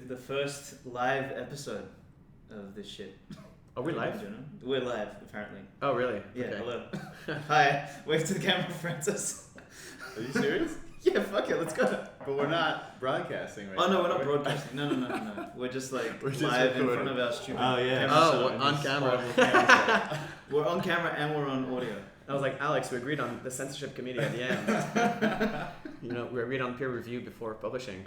the first live episode of this shit. Are we live? We're live, apparently. Oh, really? Yeah, Okay. hello. Hi, wave to the camera, Francis. Are you serious? Yeah, fuck it, let's go. But we're not broadcasting right now. Oh, no, we're not broadcasting. No. We're just like We're just live in recording. front of our stupid Oh, yeah. camera Oh, setup. on camera. We're on camera and we're on audio. I was like, Alex, we agreed on the censorship committee at the end. We agreed on peer review before publishing.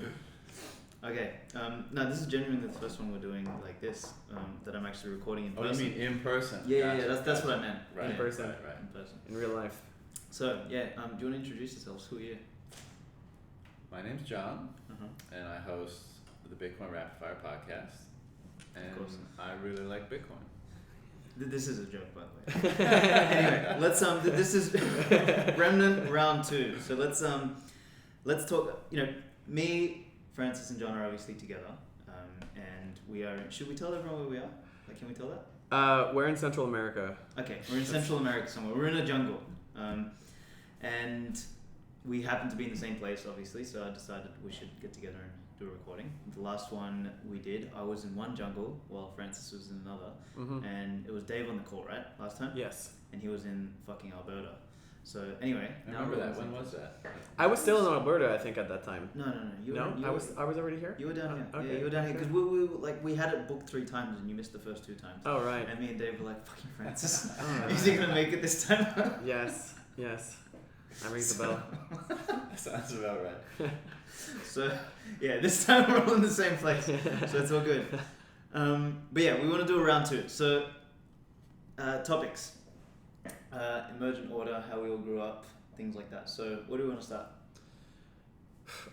Okay, no, this is genuinely the first one we're doing like this, that I'm actually recording in person. Oh, you mean in person? Yeah, Gotcha, that's what I meant. Right. In person. Right. In person. In real life. So, yeah, do you want to introduce yourselves? Who are you? My name's John, Uh-huh. and I host the Bitcoin Rapid Fire podcast. And course. I really like Bitcoin. This is a joke, by the way. Anyway, let's this is Remnant round 2. So let's talk. Me, Francis, and John are obviously together, and we are. Should we tell everyone where we are? Like, can we tell that? We're in Central America. Okay, we're in Central America somewhere. We're in a jungle, and we happen to be in the same place, obviously. So I decided we should get together and do a recording. The last one we did, I was in one jungle while Francis was in another, and it was Dave on the call, right? Last time? Yes. And he was in fucking Alberta. So anyway, I now remember we're that. on When the- was that? I was still in Alberta, I think, at that time. No. You No? were, I was already here? You were down here. Okay. Yeah, you were down here because we had it booked 3 times and you missed the first 2 times. Oh, right. And me and Dave were like, fucking Francis, Oh, is he gonna make it this time? Yes. That rings the bell. Sounds about right. So yeah, this time we're all in the same place, so it's all good. But yeah, we want to do a round 2. So topics, emergent order, how we all grew up, things like that. So where do we want to start?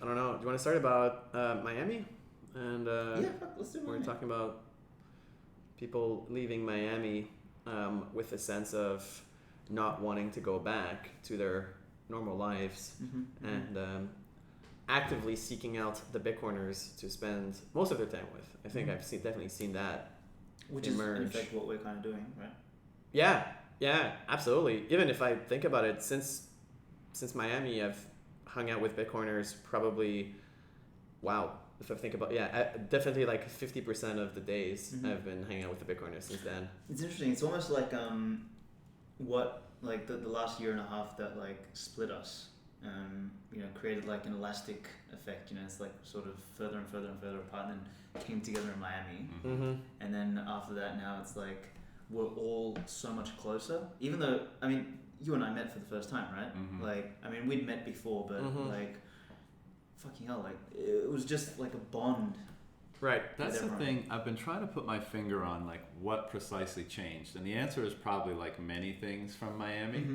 I don't know. Do you want to start about Miami? And Yeah, let's do we're Miami. talking about people leaving Miami with a sense of not wanting to go back to their normal lives and actively seeking out the Bitcoiners to spend most of their time with. I think I've definitely seen that. Which is in emerge. effect what we're kind of doing, right? Yeah, absolutely. Even if I think about it, since Miami, I've hung out with Bitcoiners probably, if I think about, definitely like 50% of the days I've been hanging out with the Bitcoiners since then. It's interesting. It's almost like the last year and a half that like split us, created like an elastic effect. It's like sort of further and further and further apart, and then came together in Miami. And then after that, now it's like we're all so much closer. Even though, I mean, you and I met for the first time, right? Like, I mean, we'd met before, but like, fucking hell, like it was just like a bond. Right. That's the everyone. thing. I've been trying to put my finger on like what precisely changed, and the answer is probably like many things from Miami,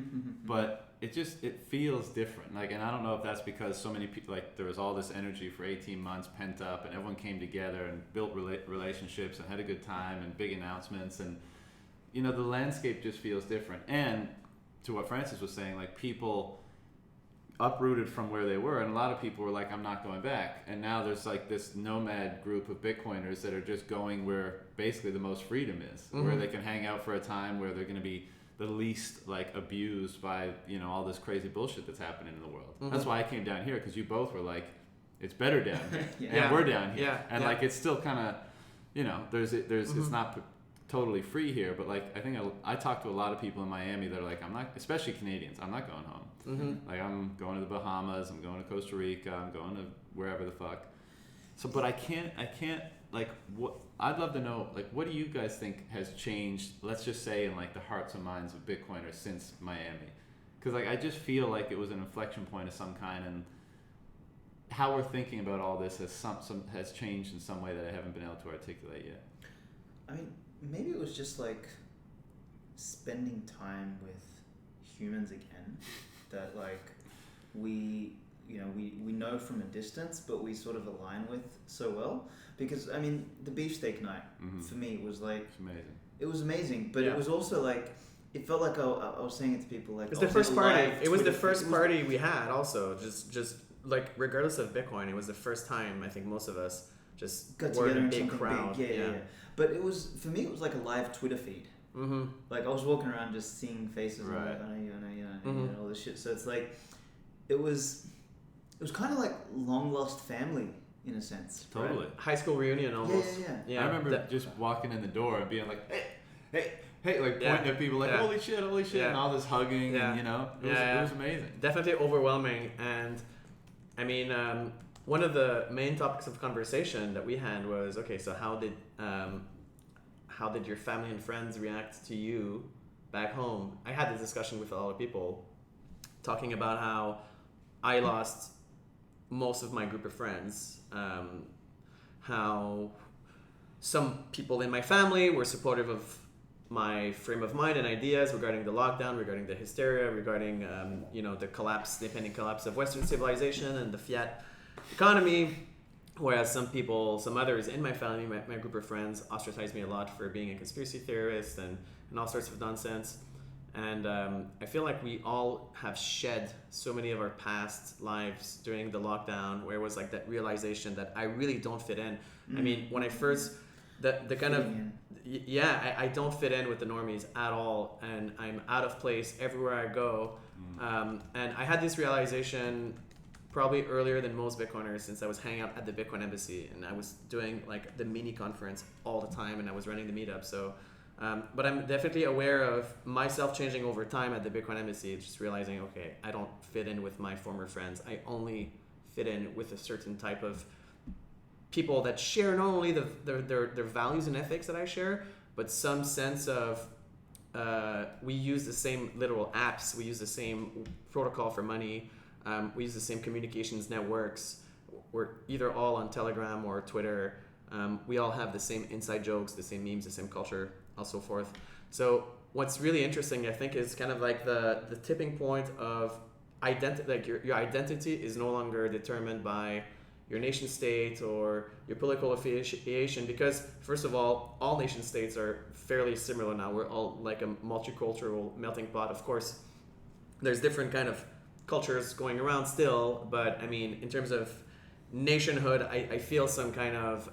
but it feels different. Like, and I don't know if that's because so many people, like there was all this energy for 18 months pent up, and everyone came together and built relationships and had a good time and big announcements, and the landscape just feels different. And to what Francis was saying, like people uprooted from where they were, and a lot of people were like, I'm not going back. And now there's like this nomad group of Bitcoiners that are just going where basically the most freedom is, where they can hang out for a time, where they're going to be the least like abused by all this crazy bullshit that's happening in the world. That's why I came down here, because you both were like, it's better down here, and we're down here, and like it's still kind of there's it's not totally free here, but like I think I talked to a lot of people in Miami that are like, I'm not, especially Canadians, I'm not going home. Like I'm going to the Bahamas, I'm going to Costa Rica, I'm going to wherever the fuck. So, but I can't like what I'd love to know, like what do you guys think has changed? Let's just say in like the hearts and minds of Bitcoiners since Miami, because like I just feel like it was an inflection point of some kind, and how we're thinking about all this has changed in some way that I haven't been able to articulate yet. I mean, maybe it was just like spending time with humans again, that like we know from a distance, but we sort of align with so well. Because I mean, the beefsteak night for me was like, It's amazing. it was amazing, but it was also like, it felt like I was saying it to people like, It was the first party. It was the first party we had. Also, just like regardless of Bitcoin, it was the first time I think most of us just got were together in a in big something crowd. big. Yeah. But it was, for me, it was like a live Twitter feed. Like I was walking around just seeing faces, and Right. like, I know you, and all this shit. So it's like, it was kind of like long lost family in a sense. Totally. Right? High school reunion almost. Yeah. I remember just walking in the door and being like, hey, like pointing at people like, holy shit, and all this hugging, and you know, it was amazing. Definitely overwhelming. And I mean, one of the main topics of conversation that we had was, okay, so how did your family and friends react to you back home? I had this discussion with a lot of people, talking about how I lost most of my group of friends, how some people in my family were supportive of my frame of mind and ideas regarding the lockdown, regarding the hysteria, regarding the impending collapse of Western civilization and the fiat economy. Whereas some others in my family, my group of friends, ostracized me a lot for being a conspiracy theorist and all sorts of nonsense. And I feel like we all have shed so many of our past lives during the lockdown, where it was like that realization that I really don't fit in. I mean, when I first, the kind of, I don't fit in with the normies at all, and I'm out of place everywhere I go. And I had this realization probably earlier than most Bitcoiners, since I was hanging out at the Bitcoin Embassy, and I was doing like the mini conference all the time, and I was running the meetup. So, but I'm definitely aware of myself changing over time at the Bitcoin Embassy, just realizing, okay, I don't fit in with my former friends. I only fit in with a certain type of people that share not only their values and ethics that I share, but some sense of we use the same literal apps, we use the same protocol for money. We use the same communications networks. We're either all on Telegram or Twitter. We all have the same inside jokes, the same memes, the same culture, and so forth. So what's really interesting, I think, is kind of like the tipping point of identity. Like your identity is no longer determined by your nation state or your political affiliation, because first of all nation states are fairly similar now. We're all like a multicultural melting pot. Of course, there's different kind of cultures going around still, but I mean, in terms of nationhood, I feel some kind of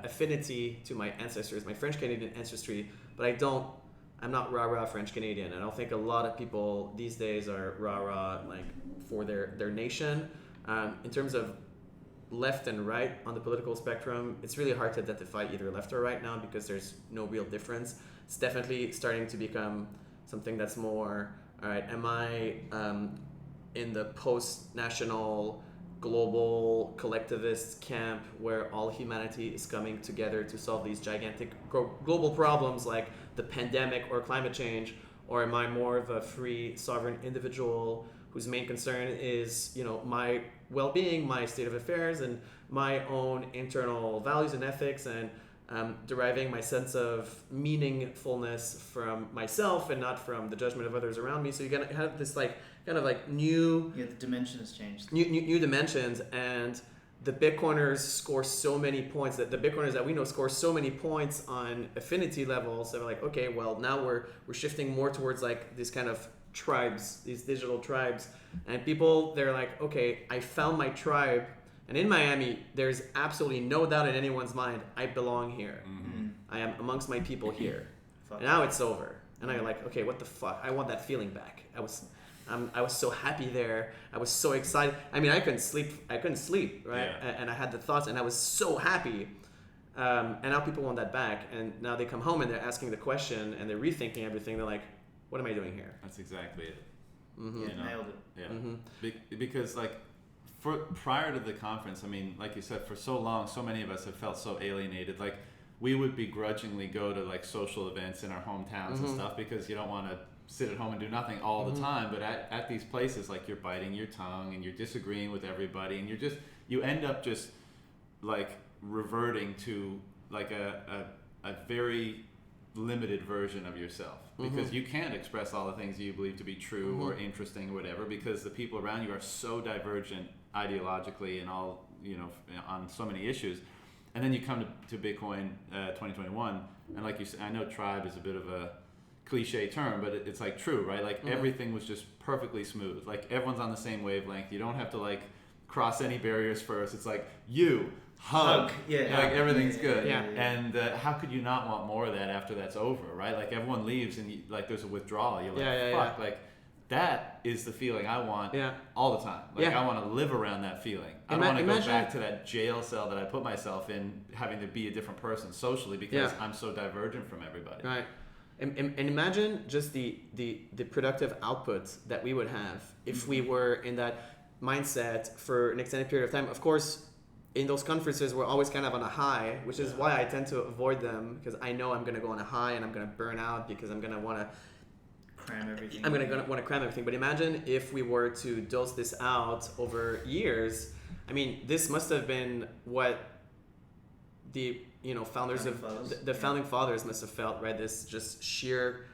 affinity to my ancestors, my French Canadian ancestry, but I'm not rah-rah French Canadian. I don't think a lot of people these days are rah-rah like for their nation. In terms of left and right on the political spectrum, it's really hard to identify either left or right now, because there's no real difference. It's definitely starting to become something that's more, all right, am I in the post-national global collectivist camp where all humanity is coming together to solve these gigantic global problems like the pandemic or climate change, or am I more of a free sovereign individual whose main concern is, my well-being, my state of affairs, and my own internal values and ethics, and deriving my sense of meaningfulness from myself and not from the judgment of others around me. So you're gonna have this new the dimension has changed. New dimensions, and the Bitcoiners score so many points. That the Bitcoiners that we know score so many points on affinity levels. So we're like, okay, well now we're shifting more towards like these kind of tribes, these digital tribes, and people, they're like, okay, I found my tribe. And in Miami, there's absolutely no doubt in anyone's mind, I belong here. Mm-hmm. I am amongst my people here. And now it's over. And I'm like, okay, what the fuck? I want that feeling back. I was so happy there. I was so excited. I mean, I couldn't sleep, right? Yeah. And I had the thoughts, and I was so happy. And now people want that back. And now they come home and they're asking the question and they're rethinking everything. They're like, what am I doing here? That's exactly it. Mm-hmm. Yeah, nailed it. Yeah. Mm-hmm. Because like, prior to the conference, I mean, like you said, for so long, so many of us have felt so alienated. Like, we would begrudgingly go to like social events in our hometowns and stuff, because you don't want to sit at home and do nothing all the time. But at these places, like, you're biting your tongue and you're disagreeing with everybody, and you end up just like reverting to like a very limited version of yourself, because you can't express all the things you believe to be true or interesting or whatever, because the people around you are so divergent ideologically and all, on so many issues. And then you come to Bitcoin 2021, and like you said, I know tribe is a bit of a cliche term, but it's like true, right? Like everything was just perfectly smooth. Like everyone's on the same wavelength. You don't have to like cross any barriers first. It's like you hug. Yeah. Like everything's good. Yeah. And how could you not want more of that after that's over, right? Like everyone leaves and like there's a withdrawal. You're like, fuck, like that is the feeling I want Yeah. all the time. Like Yeah. I want to live around that feeling. I don't want to go back to that jail cell that I put myself in, having to be a different person socially because I'm so divergent from everybody. Right. And imagine just the productive output that we would have if we were in that mindset for an extended period of time. Of course, in those conferences, we're always kind of on a high, which is why I tend to avoid them, because I know I'm going to go on a high and I'm going to burn out because I'm going to want to cram everything. I'm going to want to cram everything. But imagine if we were to dose this out over years. I mean, this must have been what the founders the founding fathers must have felt, right? This just sheer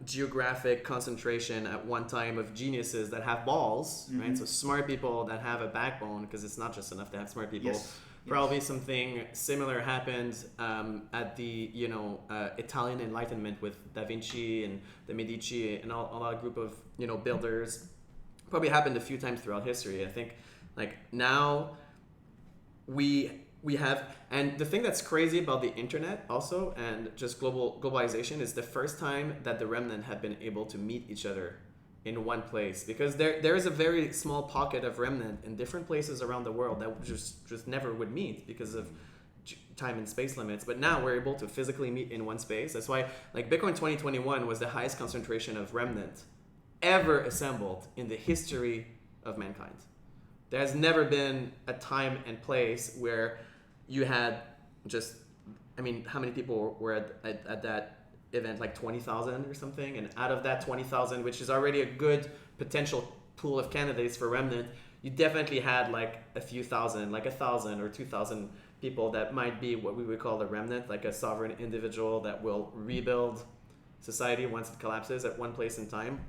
geographic concentration at one time of geniuses that have balls, right? So smart people that have a backbone, because it's not just enough to have smart people. Probably something similar happened at the Italian Enlightenment with Da Vinci and the Medici and all that group of builders. Probably happened a few times throughout history. I think like now we have, and the thing that's crazy about the internet also and just globalization is the first time that the remnant have been able to meet each other in one place, because there is a very small pocket of remnant in different places around the world that just never would meet because of time and space limits. But now we're able to physically meet in one space. That's why like Bitcoin 2021 was the highest concentration of remnant ever assembled in the history of mankind. There has never been a time and place where you had just, I mean, how many people were at that event? Like 20,000 or something? And out of that 20,000, which is already a good potential pool of candidates for Remnant, you definitely had like a few thousand, like 1,000 or 2,000 people that might be what we would call the Remnant, like a sovereign individual that will rebuild society once it collapses at one place in time.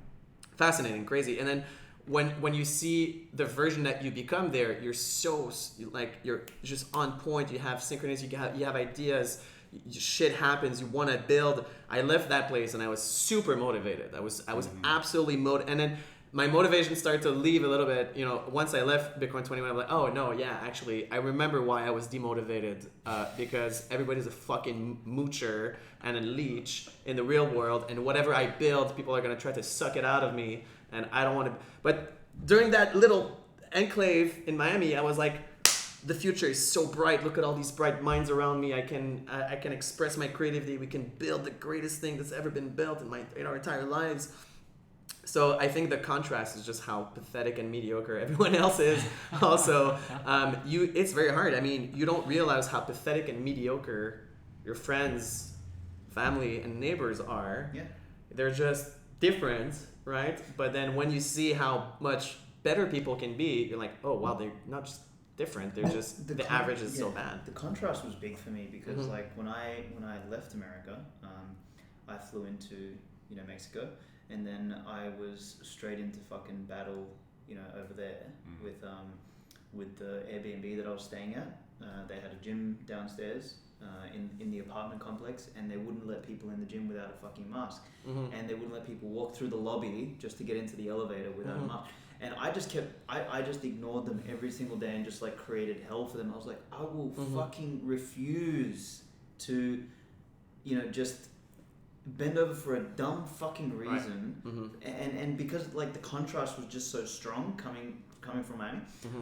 Fascinating, crazy. And then when you see the version that you become there, you're so like you're just on point. You have synchronous. You have ideas. Shit happens. You want to build. I left that place and I was super motivated. I was absolutely motivated. And then my motivation started to leave a little bit. Once I left Bitcoin 21, I'm like, oh no, yeah, actually, I remember why I was demotivated. Because everybody's a fucking moocher and a leech in the real world, and whatever I build, people are gonna try to suck it out of me. And I don't want to. But during that little enclave in Miami, I was like, the future is so bright. Look at all these bright minds around me. I can express my creativity. We can build the greatest thing that's ever been built in our entire lives. So I think the contrast is just how pathetic and mediocre everyone else is. Also, it's very hard. I mean, you don't realize how pathetic and mediocre your friends, family, and neighbors are. Yeah. They're just different. Right? But then when you see how much better people can be, you're like, oh wow, they're not just different, they're just the average is so bad. The contrast was big for me because like when I left America, I flew into Mexico, and then I was straight into fucking battle over there with the Airbnb that I was staying at. They had a gym downstairs in the apartment complex, and they wouldn't let people in the gym without a fucking mask, and they wouldn't let people walk through the lobby just to get into the elevator without a mask. And I just ignored them every single day and just like created hell for them. I was like, I will fucking refuse to just bend over for a dumb fucking reason. Right. And because like the contrast was just so strong coming from Miami,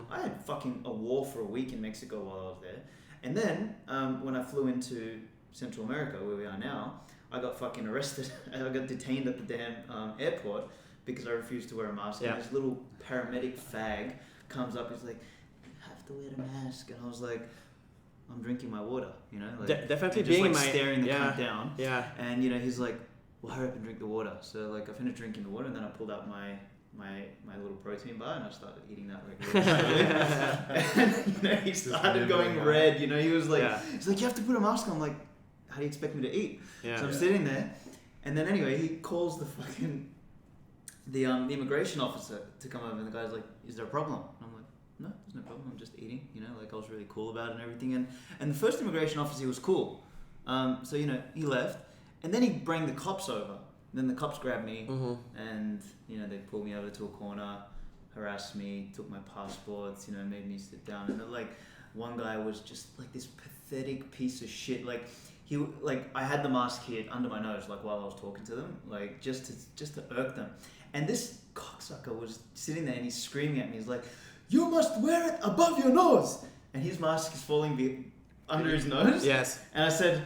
I had fucking a war for a week in Mexico while I was there. And then when I flew into Central America, where we are now, I got fucking arrested. I got detained at the damn airport because I refused to wear a mask. Yeah. And this little paramedic fag comes up. He's like, "You have to wear a mask." And I was like, "I'm drinking my water," like definitely just being like staring the cunt down. Yeah. And he's like, "Well, hurry up and drink the water." So like I finished drinking the water, and then I pulled out my little protein bar and I started eating that regularly. And he started going red. He was like, he's like, "You have to put a mask on." I'm like, "How do you expect me to eat?" Yeah. So I'm sitting there, and then anyway, he calls the immigration officer to come over, and the guy's like, "Is there a problem?" And I'm like, "No, there's no problem. I'm just eating." Like I was really cool about it and everything. And the first immigration officer was cool. So he left, and then he brought the cops over. Then the cops grabbed me, and they pulled me over to a corner, harassed me, took my passports, made me sit down. And then, like, one guy was just like this pathetic piece of shit. Like, I had the mask here under my nose, like while I was talking to them, like just to irk them. And this cocksucker was sitting there and he's screaming at me. He's like, "You must wear it above your nose," and his mask is falling under his nose. Yes. And I said,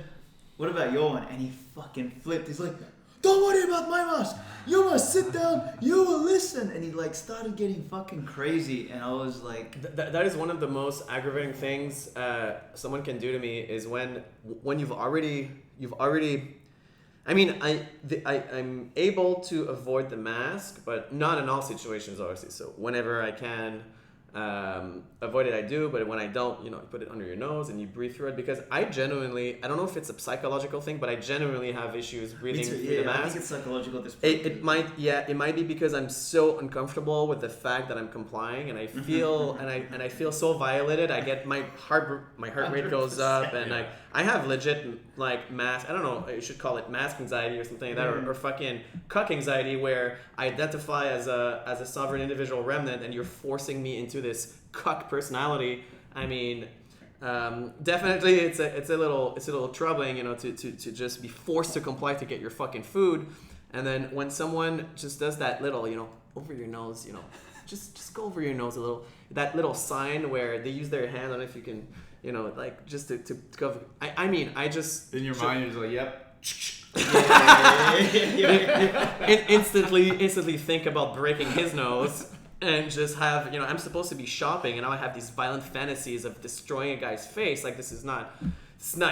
"What about your one?" And he fucking flipped. He's like, "Don't worry about my mask. You must sit down. You will listen." And he like started getting fucking crazy. And I was like, that is one of the most aggravating things someone can do to me is when you've already. I mean, I'm able to avoid the mask, but not in all situations, obviously. So whenever I can avoid it, I do. But when I don't, you put it under your nose and you breathe through it. Because I don't know if it's a psychological thing, but I genuinely have issues breathing through the mask. I think it's psychological at this point. It might be because I'm so uncomfortable with the fact that I'm complying, and I feel and I feel so violated. I get my heart rate goes up, and I have legit like mask. I don't know. You should call it mask anxiety or something like that, or fucking cuck anxiety, where I identify as a sovereign individual remnant, and you're forcing me into this cuck personality. I mean, definitely it's a little troubling, to just be forced to comply to get your fucking food, and then when someone just does that little, over your nose, just go over your nose a little, that little sign where they use their hand. I don't know if you can, like just to cover. I mean, I just in your mind you're just like, yep. Instantly think about breaking his nose. And just have, I'm supposed to be shopping, and now I have these violent fantasies of destroying a guy's face. Like, it's not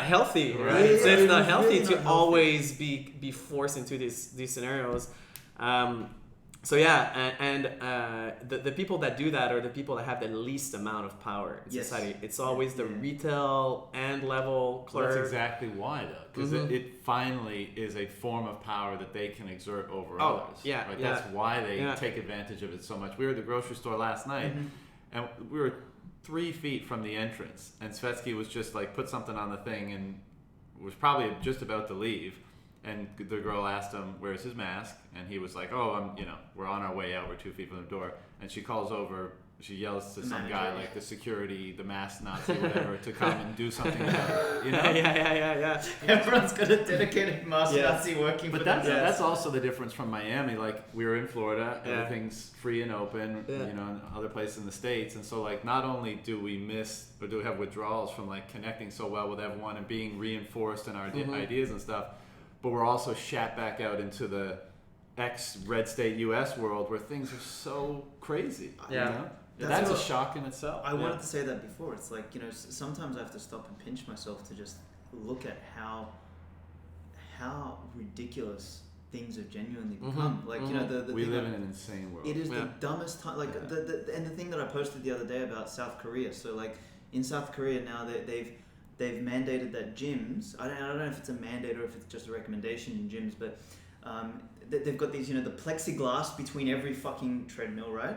healthy, right? It's not healthy to always be forced into these scenarios. So yeah, and the people that do that are the people that have the least amount of power in society. It's always the retail and level clerk. That's exactly why, though, because it finally is a form of power that they can exert over others. Yeah, right? That's why they take advantage of it so much. We were at the grocery store last night, and we were 3 feet from the entrance, and Svetski was just like put something on the thing and was probably just about to leave. And the girl asked him, "Where's his mask?" And he was like, "Oh, we're on our way out. We're 2 feet from the door." And she calls over. She yells to some guy, like the security, the mask Nazi, whatever, to come and do something about it. Yeah. Everyone's got a dedicated mask Nazi working for them. But that's also the difference from Miami. Like, we were in Florida, everything's free and open, and other places in the States. And so, like, not only do we miss or do we have withdrawals from, like, connecting so well with everyone and being reinforced in our ideas and stuff, but we're also shat back out into the ex-red state U.S. world where things are so crazy. That's a shock in itself. I wanted to say that before. It's like, sometimes I have to stop and pinch myself to just look at how ridiculous things have genuinely become. We live in an insane world. It is the dumbest time. Like and the thing that I posted the other day about South Korea. So like in South Korea now they've mandated that gyms. I don't know if it's a mandate or if it's just a recommendation in gyms, but they've got these, the plexiglass between every fucking treadmill, right?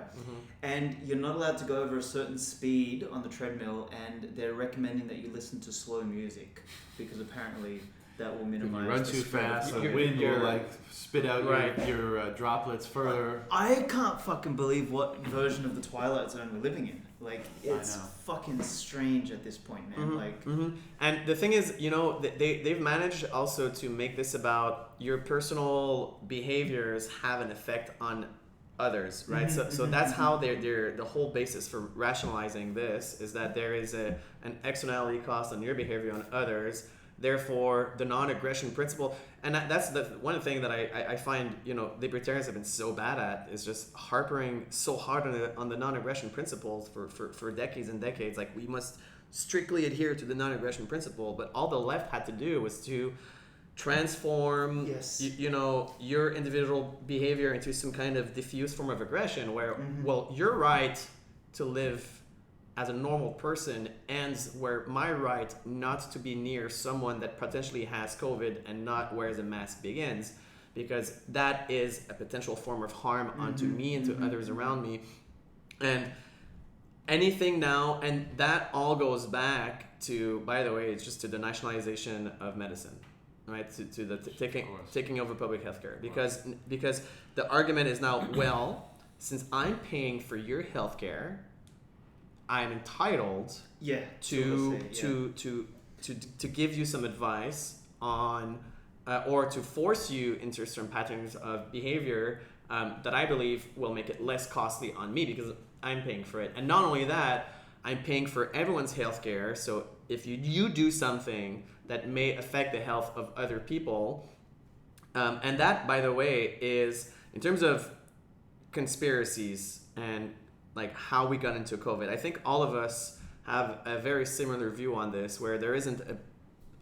And you're not allowed to go over a certain speed on the treadmill, and they're recommending that you listen to slow music because apparently that will minimize. If you run too fast, the wind will like spit out your droplets further. I can't fucking believe what version of the Twilight Zone we're living in. Like, it's fucking strange at this point, man. And the thing is, they've managed also to make this about your personal behaviors have an effect on others, right? So that's how they're the whole basis for rationalizing this is that there is an externality cost on your behavior on others. Therefore, the non-aggression principle, and that's the one thing that I find, libertarians have been so bad at is just harping so hard on the non-aggression principles for decades and decades. Like, we must strictly adhere to the non-aggression principle, but all the left had to do was to transform, your individual behavior into some kind of diffuse form of aggression where, well, your right to live as a normal person ends where my right not to be near someone that potentially has COVID and not wears a mask begins, because that is a potential form of harm onto me and to others around me. And anything now, and that all goes back to, by the way, it's just to the nationalization of medicine, right? To the taking over public healthcare, because the argument is now, well, since I'm paying for your healthcare, I'm entitled to give you some advice on or to force you into certain patterns of behavior that I believe will make it less costly on me because I'm paying for it. And not only that, I'm paying for everyone's healthcare. So if you do something that may affect the health of other people, and that, by the way, is in terms of conspiracies and like how we got into COVID. I think all of us have a very similar view on this, where there isn't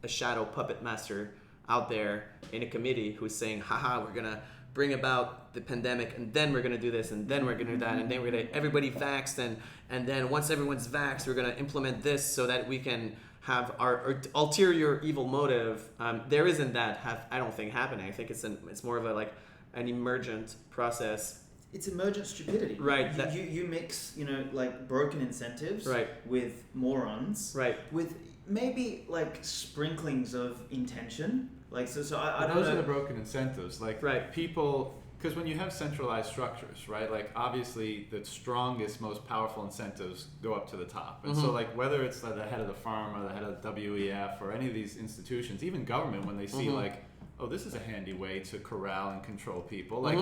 a shadow puppet master out there in a committee who's saying, haha, we're gonna bring about the pandemic, and then we're gonna do this, and then we're gonna do that, and then we're gonna everybody vaxxed, and then once everyone's vaxxed, we're gonna implement this so that we can have our ulterior evil motive. There isn't that I don't think happening. I think it's more of an emergent process. It's emergent stupidity. Right. You mix, like broken incentives right. with morons. Right. With maybe like sprinklings of intention. Like, so I don't know. Those are the broken incentives. Like right. people, because when you have centralized structures, right, like obviously the strongest, most powerful incentives go up to the top. And so like whether it's the head of the farm or the head of the WEF or any of these institutions, even government, when they see like, oh, this is a handy way to corral and control people, like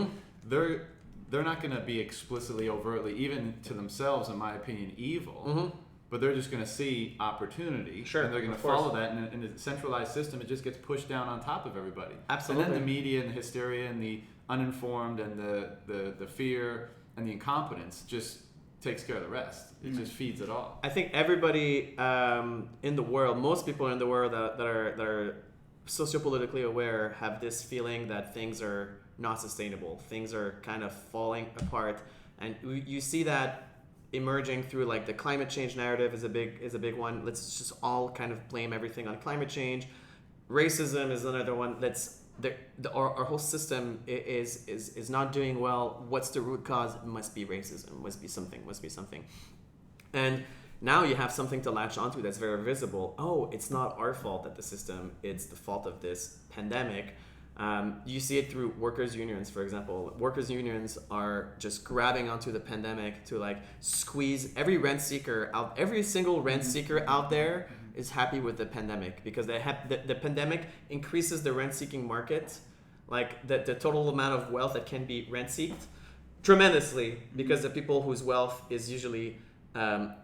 they're not going to be explicitly, overtly, even to themselves, in my opinion, evil. But they're just going to see opportunity, sure, and they're going to follow that. And in a centralized system, it just gets pushed down on top of everybody. Absolutely. And then the media and the hysteria and the uninformed and the fear and the incompetence just takes care of the rest. It just feeds it all. I think everybody in the world, most people in the world that are sociopolitically aware, have this feeling that things are not sustainable. Things are kind of falling apart, and you see that emerging through like the climate change narrative is a big one. Let's just all kind of blame everything on climate change. Racism is another one. Our whole system is not doing well. What's the root cause? It must be racism. Must be something. And now you have something to latch onto that's very visible. Oh, it's not our fault that the system. It's the fault of this pandemic. You see it through workers' unions, for example. Workers' unions are just grabbing onto the pandemic to like squeeze every rent seeker out. Every single rent seeker out there is happy with the pandemic because they have the pandemic increases the rent-seeking market, like the total amount of wealth that can be rent-seeked tremendously, because the people whose wealth is usually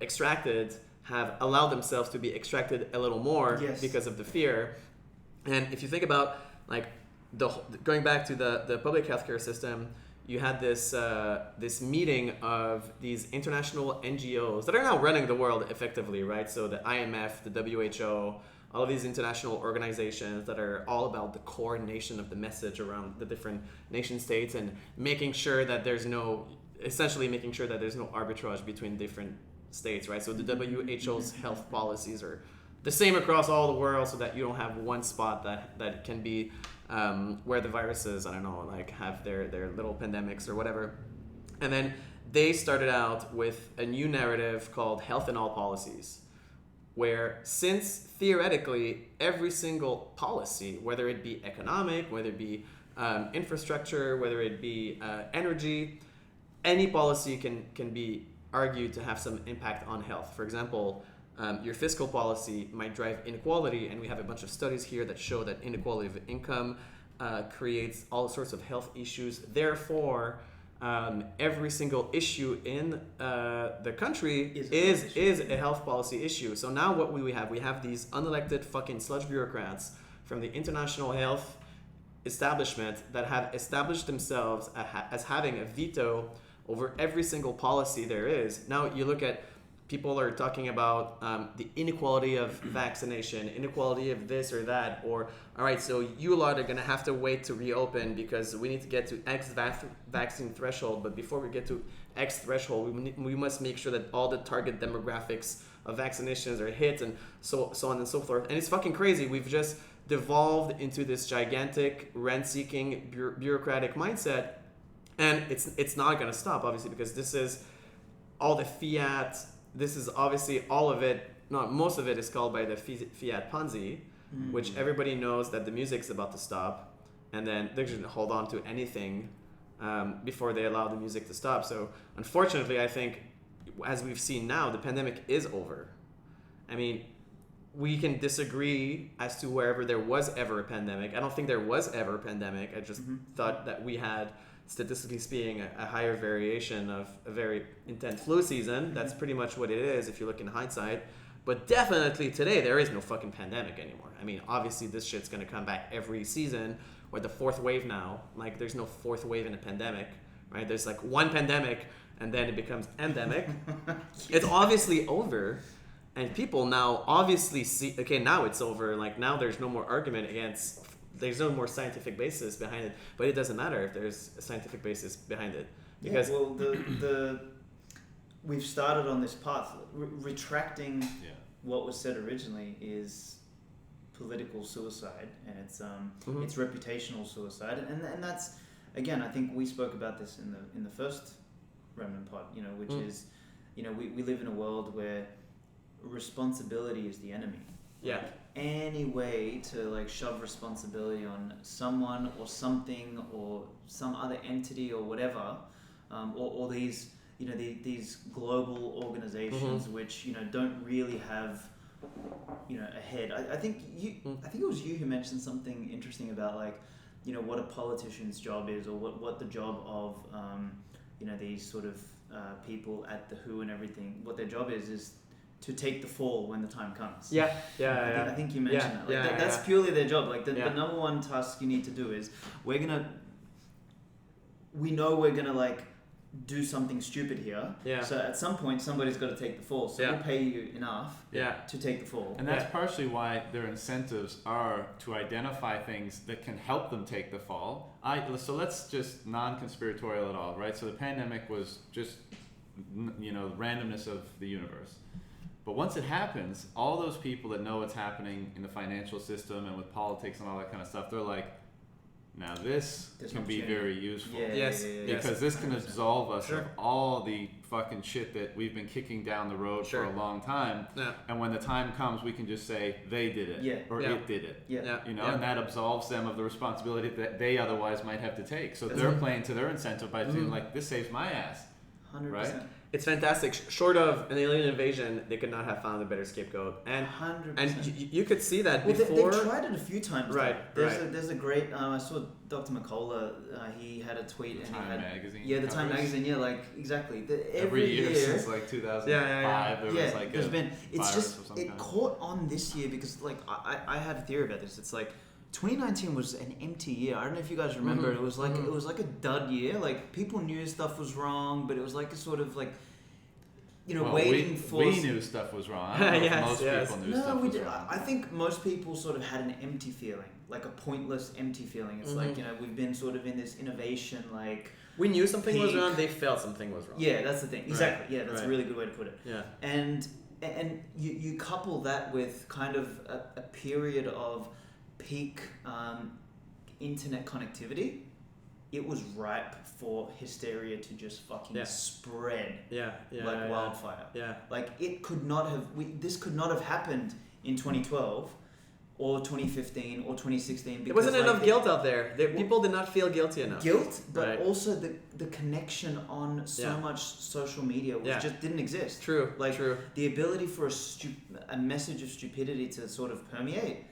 extracted have allowed themselves to be extracted a little more because of the fear. And if you think about like going back to the public healthcare system, you had this meeting of these international NGOs that are now running the world effectively, right? So the IMF, the WHO, all of these international organizations that are all about the coordination of the message around the different nation states and making sure that there's no arbitrage between different states, right? So the WHO's health policies are the same across all the world, so that you don't have one spot that can be where the viruses, I don't know, like have their little pandemics or whatever. And then they started out with a new narrative called health in all policies, where since theoretically every single policy, whether it be economic, whether it be infrastructure, whether it be energy, any policy can be argued to have some impact on health. For example, your fiscal policy might drive inequality, and we have a bunch of studies here that show that inequality of income creates all sorts of health issues. Therefore, every single issue in the country is a health policy issue. So now what we have these unelected fucking sludge bureaucrats from the international health establishment that have established themselves as having a veto over every single policy there is. Now you look at people are talking about the inequality of vaccination, inequality of this or that, or all right, so you lot are gonna have to wait to reopen because we need to get to X vaccine threshold, but before we get to X threshold, we must make sure that all the target demographics of vaccinations are hit, and so on and so forth. And it's fucking crazy. We've just devolved into this gigantic rent-seeking bureaucratic mindset, and it's not gonna stop, obviously, because this is all the fiat. This is obviously all of it, not most of it is called by the fiat Ponzi, which everybody knows that the music's about to stop, and then they're going to hold on to anything before they allow the music to stop. So unfortunately, I think, as we've seen now, the pandemic is over. I mean, we can disagree as to wherever there was ever a pandemic. I don't think there was ever a pandemic. I just thought that we had, statistically speaking, a higher variation of a very intense flu season. That's pretty much what it is if you look in hindsight. But definitely today, there is no fucking pandemic anymore. I mean, obviously this shit's going to come back every season. We're the fourth wave now. Like, there's no fourth wave in a pandemic, right? There's like one pandemic and then it becomes endemic. It's obviously over. And people now obviously see, okay, now it's over. Like, now there's no more argument against, there's no more scientific basis behind it. But it doesn't matter if there's a scientific basis behind it. Because we've started on this path. Retracting what was said originally is political suicide, and it's reputational suicide, and that's, again, I think we spoke about this in the first Remnant Pod, which is, we live in a world where responsibility is the enemy. Yeah. Like, any way to like shove responsibility on someone or something or some other entity or whatever, or these these global organizations which don't really have a head. I think it was you who mentioned something interesting about like what a politician's job is, or what the job of these sort of people at the WHO and everything, what their job is to take the fall when the time comes. I think you mentioned that. That's purely their job. Like the number one task you need to do is we're gonna like do something stupid here. Yeah. So at some point somebody's got to take the fall. So we'll pay you enough to take the fall. And that's partially why their incentives are to identify things that can help them take the fall. So let's just non-conspiratorial at all, right? So the pandemic was just randomness of the universe. But once it happens, all those people that know what's happening in the financial system and with politics and all that kind of stuff, they're like, now this can be very useful. Because this can absolve us of all the fucking shit that we've been kicking down the road for a long time. Yeah. And when the time comes, we can just say they did it or it did it. And that absolves them of the responsibility that they otherwise might have to take. So they're playing to their incentive by feeling like, this saves my ass. 100%. Right? It's fantastic. Short of an alien invasion, they could not have found a better scapegoat. And 100%. And you could see that before. They've tried it a few times. Right. There's a great. I saw Dr. McCullough. He had a tweet. The Time magazine. Yeah, the Time magazine. Yeah, like exactly. Every year since like 2005, there was like there's been. It's just it caught on this year because like I had a theory about this. It's like 2019 was an empty year. I don't know if you guys remember. It was like a dud year. Like people knew stuff was wrong, but it was like a sort of like waiting for. We knew stuff was wrong. I don't know if most people knew stuff was wrong. I think most people sort of had an empty feeling, like a pointless empty feeling. It's like we've been sort of in this innovation like. We knew something was wrong. They felt something was wrong. Yeah, that's the thing. Exactly. Yeah, that's a really good way to put it. Yeah. And you couple that with kind of a period of peak internet connectivity, it was ripe for hysteria to just fucking spread like wildfire. Yeah. Like it could not have. This could not have happened in 2012 or 2015 or 2016. There wasn't enough guilt out there. People did not feel guilty enough. Guilt, but also the connection on so much social media just didn't exist. True. The ability for a message of stupidity to sort of permeate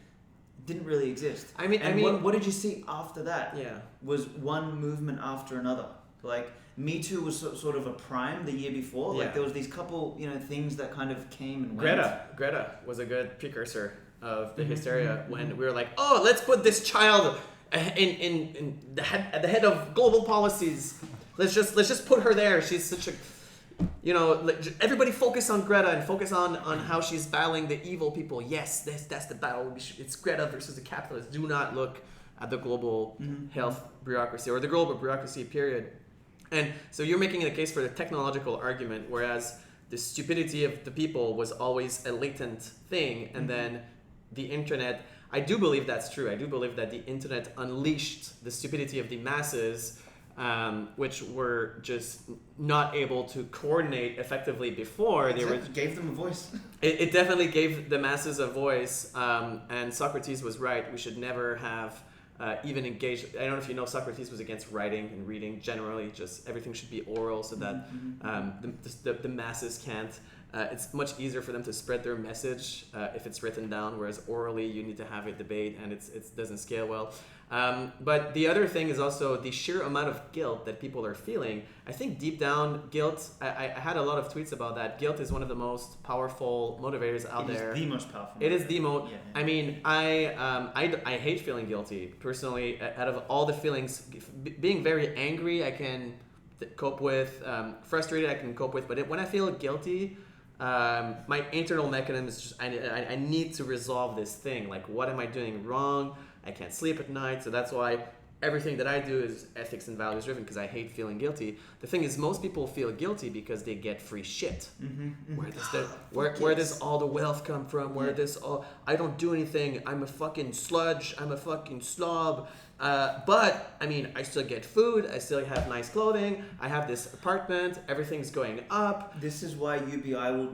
didn't really exist. I mean, what did you see after that? Yeah, was one movement after another. Like Me Too was sort of a prime the year before. Like there was these couple, things that kind of came and went. Greta was a good precursor of the hysteria when we were like, oh, let's put this child in at the head of global policies. Let's just put her there. She's such a everybody focus on Greta and focus on how she's battling the evil people. Yes, that's the battle. It's Greta versus the capitalists. Do not look at the global health bureaucracy or the global bureaucracy, period. And so you're making a case for the technological argument, whereas the stupidity of the people was always a latent thing. And then the internet, I do believe that's true. I do believe that the internet unleashed the stupidity of the masses, which were just not able to coordinate effectively before. It gave them a voice. It definitely gave the masses a voice, and Socrates was right. We should never have even engaged. I don't know if you know, Socrates was against writing and reading generally. Just everything should be oral so that the masses can't it's much easier for them to spread their message if it's written down, whereas orally you need to have a debate and it doesn't scale well. But the other thing is also the sheer amount of guilt that people are feeling. I think deep down, guilt, I had a lot of tweets about that. Guilt is one of the most powerful motivators out there. It is the most powerful. It is the most. Yeah. I mean, I hate feeling guilty. Personally, out of all the feelings, being very angry, I can cope with. Frustrated, I can cope with. But when I feel guilty, my internal mechanism is just, I need to resolve this thing. Like, what am I doing wrong? I can't sleep at night, so that's why everything that I do is ethics and values driven, because I hate feeling guilty. The thing is, most people feel guilty because they get free shit. Where does all the wealth come from? Where does all, I don't do anything. I'm a fucking sludge. I'm a fucking slob. But I mean, I still get food. I still have nice clothing. I have this apartment. Everything's going up. This is why UBI will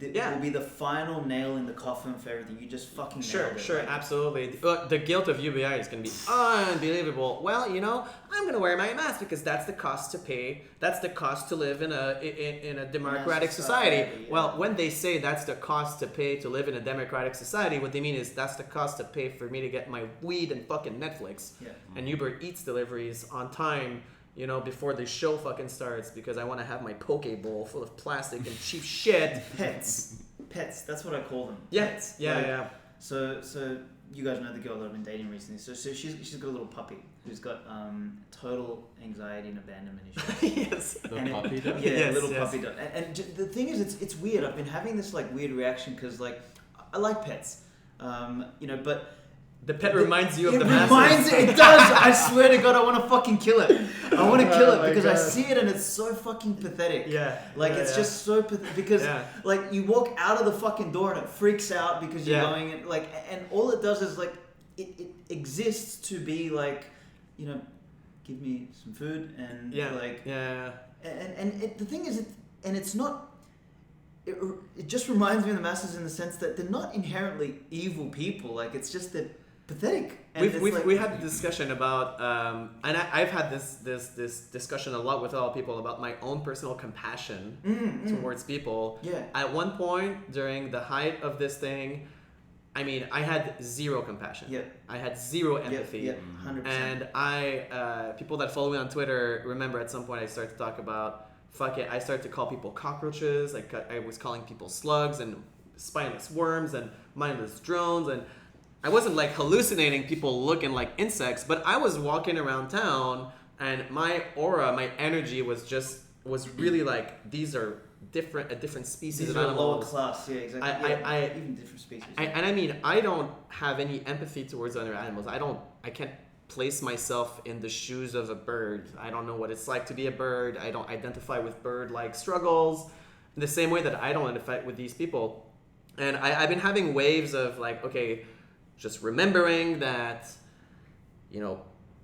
will be the final nail in the coffin for everything. You just fucking nailed it. Sure, absolutely. The guilt of UBI is going to be unbelievable. Well, I'm going to wear my mask because that's the cost to pay. That's the cost to live in a democratic society. Yeah. Well, when they say that's the cost to pay to live in a democratic society, what they mean is that's the cost to pay for me to get my weed and fucking Netflix. Yeah. And Uber Eats deliveries on time, before the show fucking starts, because I want to have my poke bowl full of plastic and cheap shit. Pets, that's what I call them. Yeah, Pets. yeah. So you guys know the girl that I've been dating recently. So she's got a little puppy who's got total anxiety and abandonment issues. Yes. The puppy does? Yeah, yes, little puppy does. And the thing is, it's weird. I've been having this like weird reaction because like I like pets, but. The pet reminds you of the masses. It does. I swear to God, I want to fucking kill it. I want to kill it because God. I see it and it's so fucking pathetic. Yeah. It's just so pathetic because like you walk out of the fucking door and it freaks out because you're going and like, and all it does is like, it exists to be like, give me some food and like. Yeah. And the thing is, it's not. It just reminds me of the masses in the sense that they're not inherently evil people. Like it's just that. Pathetic. And we had a discussion about and I've had this discussion a lot with other people about my own personal compassion towards people. Yeah. At one point during the height of this thing, I mean, I had zero compassion. Yeah. I had zero empathy. Yeah, 100%. And I people that follow me on Twitter remember at some point I started to talk about I started to call people cockroaches. I was calling people slugs and spineless worms and mindless drones, and I wasn't like hallucinating people looking like insects, but I was walking around town and my aura, my energy was really like, these are a different species of animals. Lower class, yeah, exactly. Even different species. And I mean, I don't have any empathy towards other animals. I can't place myself in the shoes of a bird. I don't know what it's like to be a bird. I don't identify with bird-like struggles in the same way that I don't identify with these people. And I've been having waves of like, okay, just remembering that,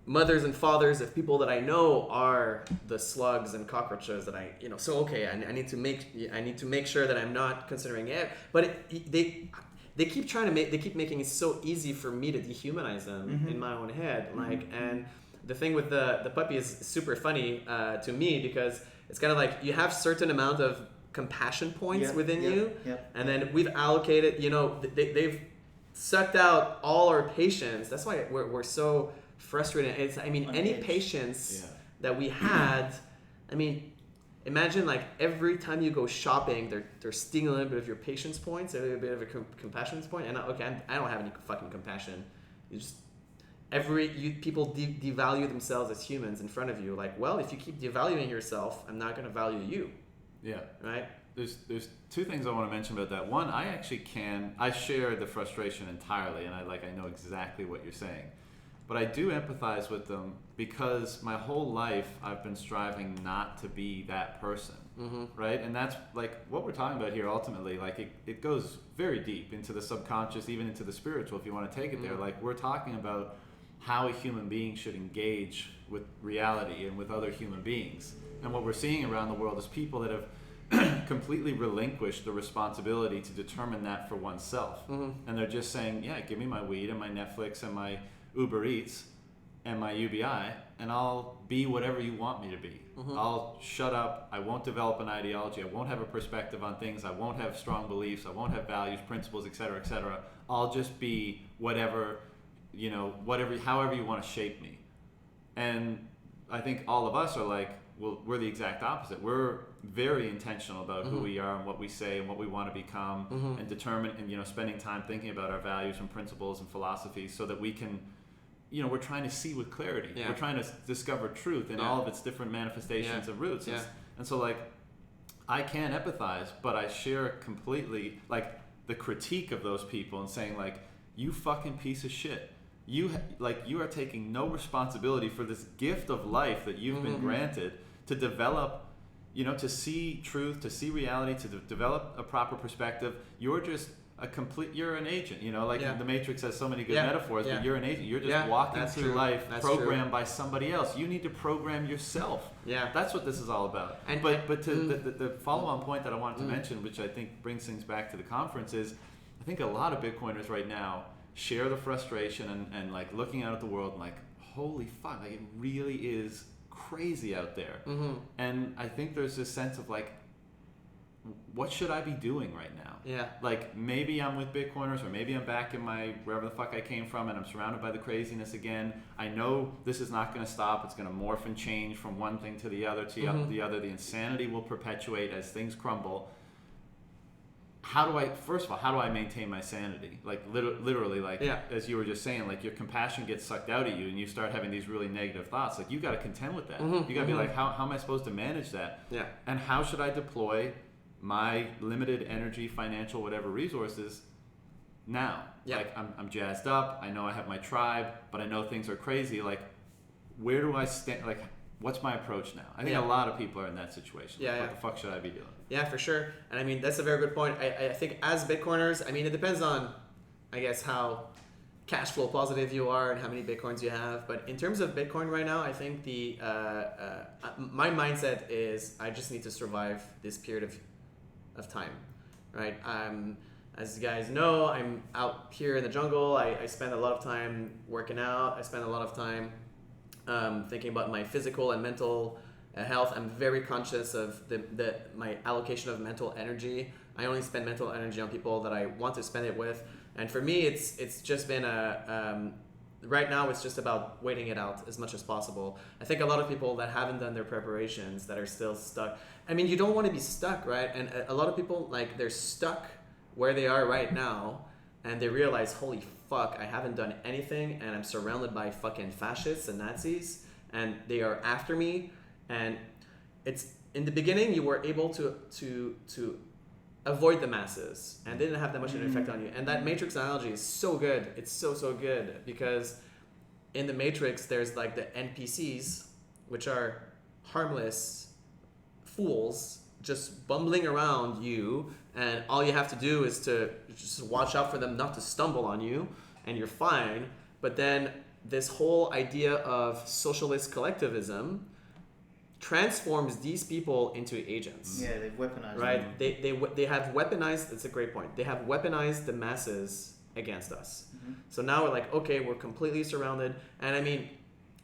mothers and fathers of people that I know are the slugs and cockroaches that I I need to make sure that I'm not considering it. But they keep making it so easy for me to dehumanize them in my own head. And the thing with the puppy is super funny to me because it's kind of like you have certain amount of compassion points within you, and then we've allocated. They've sucked out all our patience. That's why we're so frustrated. Any patience that we had, imagine like every time you go shopping, they're stealing a little bit of your patience points, a little bit of a compassion point. And I don't have any fucking compassion. You just people devalue themselves as humans in front of you. Like, well, if you keep devaluing yourself, I'm not going to value you. Yeah. Right. There's two things I want to mention about that. One, I share the frustration entirely, and I know exactly what you're saying. But I do empathize with them because my whole life I've been striving not to be that person, right? And that's like what we're talking about here ultimately. Like it goes very deep into the subconscious, even into the spiritual if you want to take it there. Like we're talking about how a human being should engage with reality and with other human beings. And what we're seeing around the world is people that have completely relinquished the responsibility to determine that for oneself. And they're just saying, yeah, give me my weed and my Netflix and my Uber Eats, and my UBI, and I'll be whatever you want me to be. I'll shut up. I won't develop an ideology. I won't have a perspective on things. I won't have strong beliefs. I won't have values, principles, etc., etc. I'll just be whatever, however you want to shape me. And I think all of us are like, well, we're the exact opposite. We're very intentional about who we are and what we say and what we want to become, and determine, and spending time thinking about our values and principles and philosophies, so that we can, we're trying to see with clarity. We're trying to discover truth in all of its different manifestations and roots. And so, like, I can empathize, but I share completely, like, the critique of those people and saying, like, you fucking piece of shit. You are taking no responsibility for this gift of life that you've been granted to develop, to see truth, to see reality, to develop a proper perspective. You're just you're an agent, the Matrix has so many good metaphors, but you're an agent. You're just walking through life programmed by somebody else. You need to program yourself. That's what this is all about. But to the follow-on point that I wanted to mention, which I think brings things back to the conference, is I think a lot of Bitcoiners right now share the frustration and like looking out at the world and like, holy fuck, like it really is crazy out there. And I think there's this sense of like, what should I be doing right now? Like, maybe I'm with Bitcoiners, or maybe I'm back in my wherever the fuck I came from, and I'm surrounded by the craziness again. I know this is not going to stop. It's going to morph and change from one thing to the other, the other. The insanity will perpetuate as things crumble. First of all, how do I maintain my sanity? Like, literally, like, as you were just saying, like, your compassion gets sucked out of you and you start having these really negative thoughts. Like, you got to contend with that. You got to be like, how am I supposed to manage that? And how should I deploy my limited energy, financial, whatever resources now? Like, I'm jazzed up. I know I have my tribe, but I know things are crazy. Like, where do I stand? Like, what's my approach now? I think a lot of people are in that situation. What the fuck should I be doing? Yeah, for sure. And I mean, that's a very good point. I think as Bitcoiners, I mean, it depends on, I guess, how cash flow positive you are and how many Bitcoins you have. But in terms of Bitcoin right now, I think my mindset is I just need to survive this period of time, right? As you guys know, I'm out here in the jungle. I spend a lot of time working out. I spend a lot of time thinking about my physical and mental health. I'm very conscious of my allocation of mental energy. I only spend mental energy on people that I want to spend it with. And for me, it's just been right now it's just about waiting it out as much as possible. I think a lot of people that haven't done their preparations, that are still stuck. I mean, you don't want to be stuck, right? And a lot of people, like, they're stuck where they are right now, and they realize, holy fuck, I haven't done anything, and I'm surrounded by fucking fascists and Nazis, and they are after me. And it's in the beginning, you were able to avoid the masses, and they didn't have that much of an effect on you. And that Matrix analogy is so good. It's so good, because in the Matrix, there's like the NPCs, which are harmless fools just bumbling around you, and all you have to do is to just watch out for them not to stumble on you, and you're fine. But then this whole idea of socialist collectivism transforms these people into agents. Yeah, they've weaponized right? them. They have weaponized. That's a great point. They have weaponized the masses against us. So now we're like, okay, we're completely surrounded. And I mean,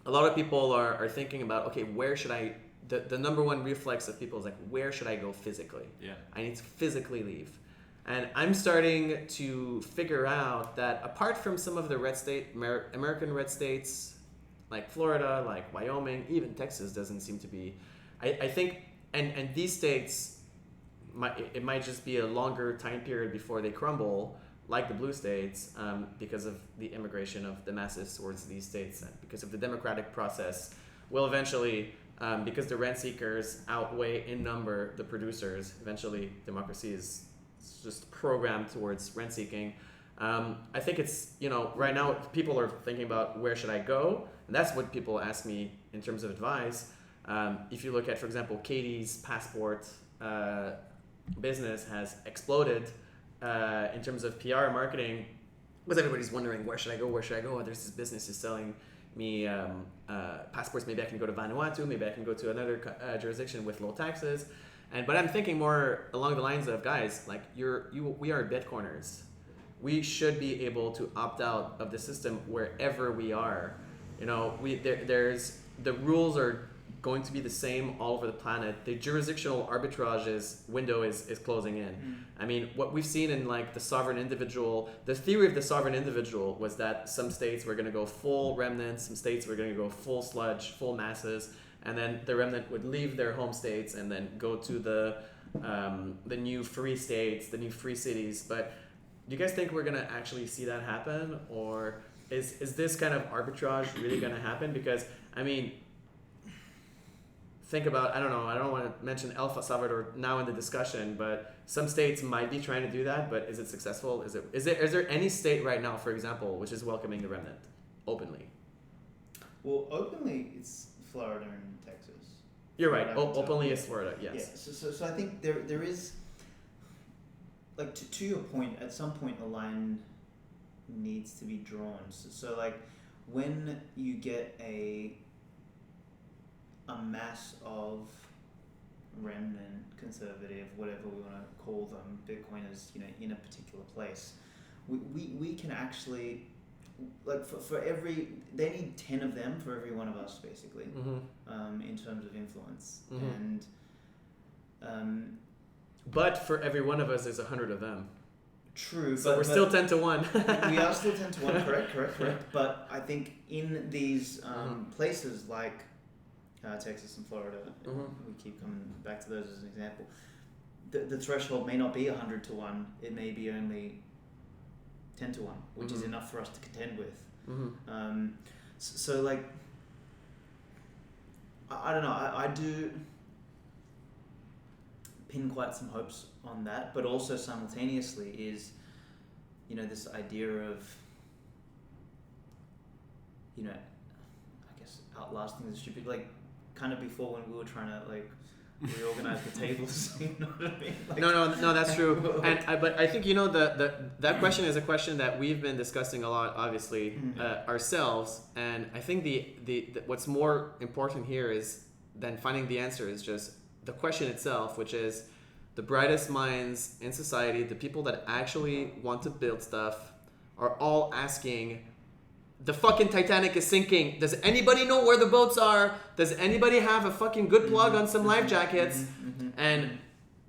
a lot of people are thinking about, okay, where should I? The number one reflex of people is like, where should I go physically? I need to physically leave. And I'm starting to figure out that apart from some of the American red states, like Florida, like Wyoming, even Texas doesn't seem to be. I think, and these states, it might just be a longer time period before they crumble, like the blue states, because of the immigration of the masses towards these states, and because of the democratic process, will eventually, because the rent seekers outweigh in number the producers, eventually democracy is just programmed towards rent seeking. I think it's, right now people are thinking about where should I go? And that's what people ask me in terms of advice. If you look at, for example, Katie's passport business has exploded in terms of PR marketing, because everybody's wondering, where should I go? Oh, there's this business is selling me passports. Maybe I can go to Vanuatu. Maybe I can go to another jurisdiction with low taxes. But I'm thinking more along the lines of, guys, like we are Bitcoiners. We should be able to opt out of the system wherever we are. there's the rules are going to be the same all over the planet. The jurisdictional window is closing in. I mean, what we've seen in like the theory of the sovereign individual was that some states were going to go full remnant, some states were going to go full sludge, full masses, and then the remnant would leave their home states and then go to the new free states, the new free cities. But do you guys think we're going to actually see that happen, or is this kind of arbitrage really going to happen? Because I mean, think about, I don't want to mention El Salvador now in the discussion, but some states might be trying to do that, but is it successful? Is there any state right now, for example, which is welcoming the remnant openly? Well, openly it's Florida and Texas. You're right. Openly is Florida. Yes. Yeah. So I think there is, like, to your point, at some point a line needs to be drawn. So like when you get a mass of remnant, conservative, whatever we want to call them, Bitcoiners, in a particular place, we can actually, like, for every, they need 10 of them for every one of us, basically, in terms of influence. And but for every one of us, there's 100 of them. True, so we're still 10 to 1. We are still 10 to 1, correct. But I think in these places like Texas and Florida, we keep coming back to those as an example, the threshold may not be 100 to 1, it may be only 10 to 1, which is enough for us to contend with. So like, I don't know, I do pin quite some hopes on that, but also simultaneously is, this idea of, I guess outlasting the stupid, like, kind of before when we were trying to like reorganize the tables, you know what I mean? Like, no, that's true. But I think that question is a question that we've been discussing a lot, obviously, ourselves. And I think the what's more important here is than finding the answer is just the question itself, which is the brightest minds in society, the people that actually want to build stuff, are all asking, the fucking Titanic is sinking. Does anybody know where the boats are? Does anybody have a fucking good plug on some life jackets? And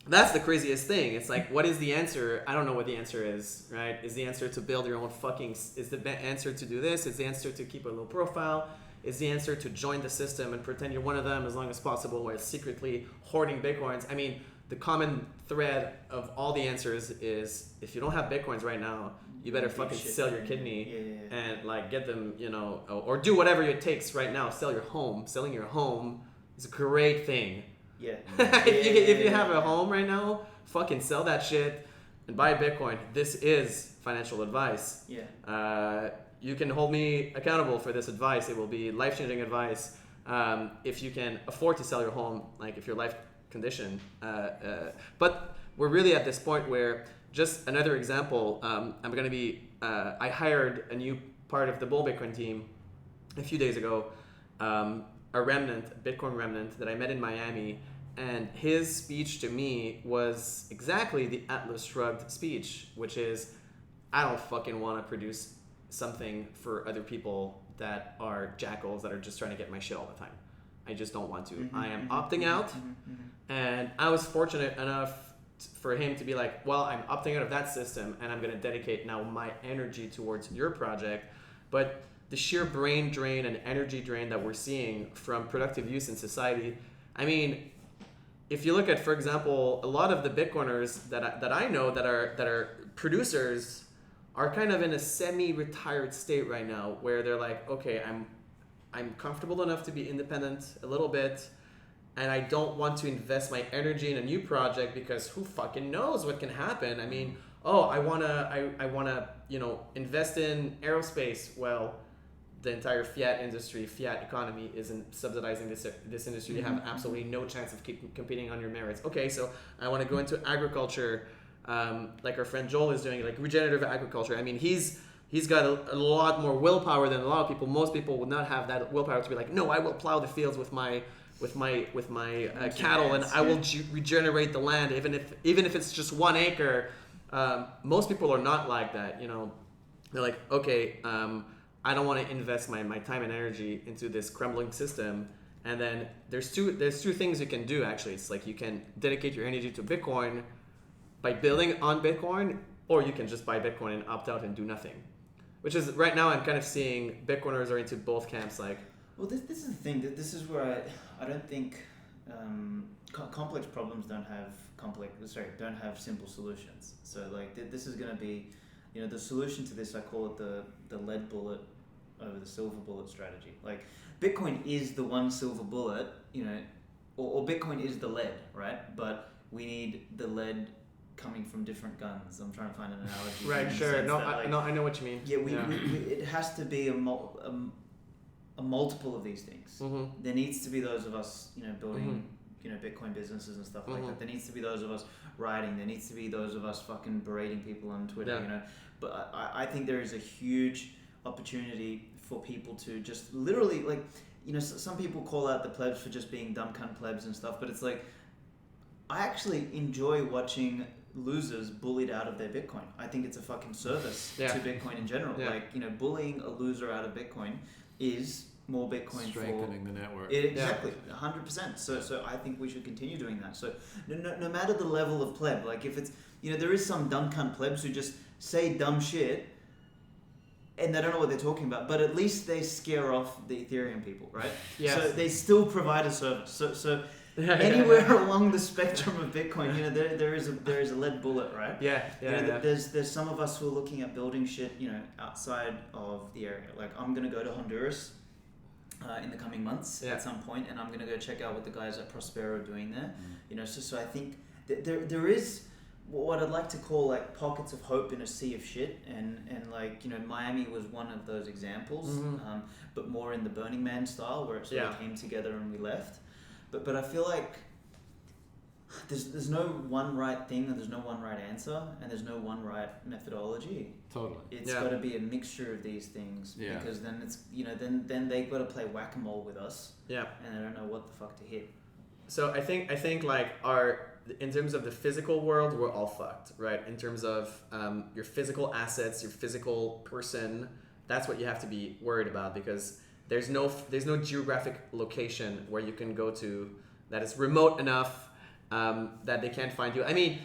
that's the craziest thing. It's like, what is the answer? I don't know what the answer is, right? Is the answer to build your own is the answer to do this? Is the answer to keep a low profile? Is the answer to join the system and pretend you're one of them as long as possible while secretly hoarding Bitcoins? I mean, the common thread of all the answers is, if you don't have Bitcoins right now, you better fucking sell your kidney and like get them, or do whatever it takes right now. Sell your home. Selling your home is a great thing. Yeah. If you have a home right now, fucking sell that shit and buy Bitcoin. This is financial advice. Yeah. You can hold me accountable for this advice. It will be life-changing advice. If you can afford to sell your home, like if your life condition. But we're really at this point where, just another example, I hired a new part of the Bull Bitcoin team a few days ago, a Bitcoin remnant that I met in Miami, and his speech to me was exactly the Atlas Shrugged speech, which is, I don't fucking want to produce something for other people that are jackals that are just trying to get my shit all the time. I just don't want to. I am opting out, and I was fortunate enough for him to be like, well, I'm opting out of that system and I'm going to dedicate now my energy towards your project. But the sheer brain drain and energy drain that we're seeing from productive use in society, I mean, if you look at, for example, a lot of the Bitcoiners that I know that are producers are kind of in a semi-retired state right now, where they're like, okay, I'm comfortable enough to be independent a little bit, and I don't want to invest my energy in a new project because who fucking knows what can happen. I mean, I wanna invest in aerospace. Well, the entire fiat economy isn't subsidizing this industry. You have absolutely no chance of competing on your merits. Okay, so I want to go into agriculture, like our friend Joel is doing, like regenerative agriculture. I mean, he's got a lot more willpower than a lot of people. Most people would not have that willpower to be like, no, I will plow the fields with my cattle, and I will regenerate the land, even if it's just 1 acre. Most people are not like that. They're like, okay, I don't want to invest my time and energy into this crumbling system. And then there's two things you can do actually. It's like you can dedicate your energy to Bitcoin by building on Bitcoin, or you can just buy Bitcoin and opt out and do nothing. Which is right now I'm kind of seeing Bitcoiners are into both camps. Like, well, this is the thing. That this is where I don't think complex problems don't have simple solutions. So like this is going to be, the solution to this, I call it the lead bullet over the silver bullet strategy. Like Bitcoin is the one silver bullet, or Bitcoin is the lead, right? But we need the lead coming from different guns. I'm trying to find an analogy. Right, sure. No, I know what you mean. Yeah, we it has to be a multiple of these things. Mm-hmm. There needs to be those of us, building, Bitcoin businesses and stuff like that. There needs to be those of us writing. There needs to be those of us fucking berating people on Twitter, But I think there is a huge opportunity for people to just literally, like, some people call out the plebs for just being dumb cunt plebs and stuff, but it's like, I actually enjoy watching losers bullied out of their Bitcoin. I think it's a fucking service to Bitcoin in general. Yeah. Like, bullying a loser out of Bitcoin is more Bitcoin strengthening the network. Exactly, 100%. So I think we should continue doing that. So no matter the level of pleb, like if it's, there is some dumb cunt plebs who just say dumb shit and they don't know what they're talking about, but at least they scare off the Ethereum people, right? Yes. So they still provide a service. So anywhere along the spectrum of Bitcoin, there is a lead bullet, right? There's some of us who are looking at building shit, outside of the area. Like I'm gonna go to Honduras in the coming months at some point, and I'm gonna go check out what the guys at Prospero are doing there. So I think there is what I'd like to call like pockets of hope in a sea of shit, and like Miami was one of those examples, but more in the Burning Man style where it sort of came together and we left. But I feel like there's no one right thing, and there's no one right answer, and there's no one right methodology. Totally. It's got to be a mixture of these things, because then it's then they've got to play whack-a-mole with us. Yeah. And they don't know what the fuck to hit. So I think like in terms of the physical world, we're all fucked, right? In terms of your physical assets, your physical person, that's what you have to be worried about, because there's no geographic location where you can go to that is remote enough that they can't find you. I mean,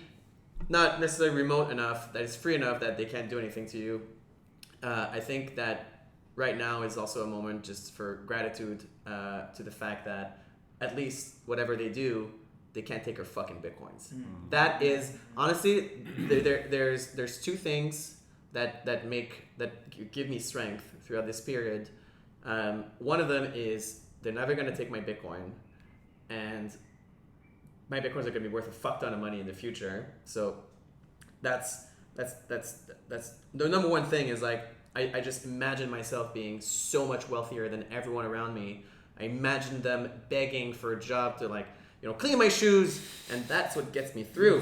not necessarily remote enough that it's free enough that they can't do anything to you. I think that right now is also a moment just for gratitude to the fact that at least whatever they do, they can't take our fucking Bitcoins. That is, honestly, there's two things that give me strength throughout this period. One of them is they're never going to take my Bitcoin, and my Bitcoins are going to be worth a fuck ton of money in the future. So that's the number one thing is like, I just imagine myself being so much wealthier than everyone around me. I imagine them begging for a job to clean my shoes, and that's what gets me through.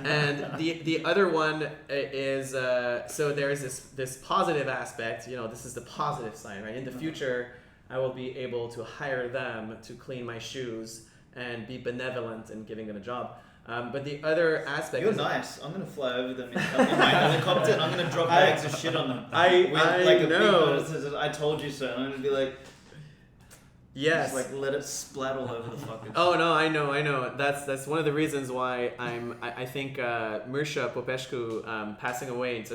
And the other one is so there's this positive aspect. This is the positive side, right? In the future, I will be able to hire them to clean my shoes and be benevolent in giving them a job. But the other aspect You're nice. I'm going to fly over them in my helicopter, and I'm going to drop bags of shit on them. I know. I told you so. I'm going to be like, yes. Just let it splat all over the fucking. Oh no, I know. That's one of the reasons why I think Mircea Popescu passing away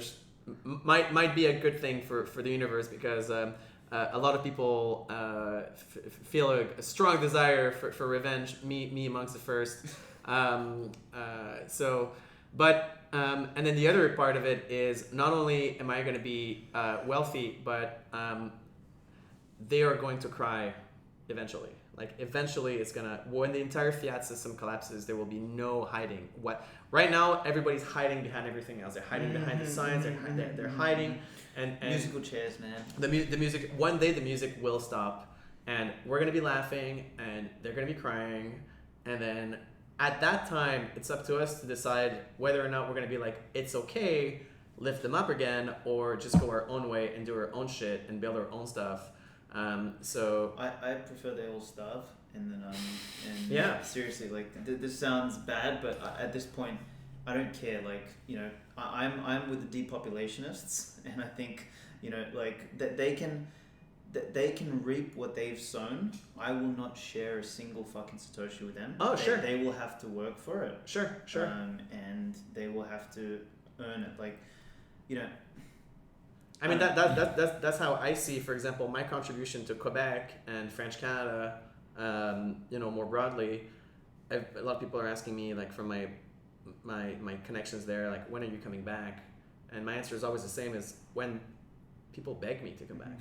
might be a good thing for the universe, because a lot of people feel a strong desire for revenge. Me amongst the first. And then the other part of it is not only am I going to be wealthy, but they are going to cry eventually. Like eventually it's gonna, when the entire fiat system collapses, there will be no hiding. Right now everybody's hiding behind everything else. They're hiding behind the signs. They're hiding and musical chairs, man. The music, one day the music will stop, and we're gonna be laughing, and they're gonna be crying, and then at that time it's up to us to decide whether or not we're gonna be like, it's okay, lift them up again, or just go our own way and do our own shit and build our own stuff. So I prefer they all starve, and then seriously, like this sounds bad, but at this point I don't care. Like I'm with the depopulationists, and I think You know, like that they can reap what they've sown. I will not share a single fucking Satoshi with them. Sure. They will have to work for it. Sure. And they will have to earn it. Like, you know. I mean, that's how I see, for example, my contribution to Quebec and French Canada, you know, more broadly. A lot of people are asking me, like, from my connections there, like, when are you coming back? And my answer is always the same, is when people beg me to come back.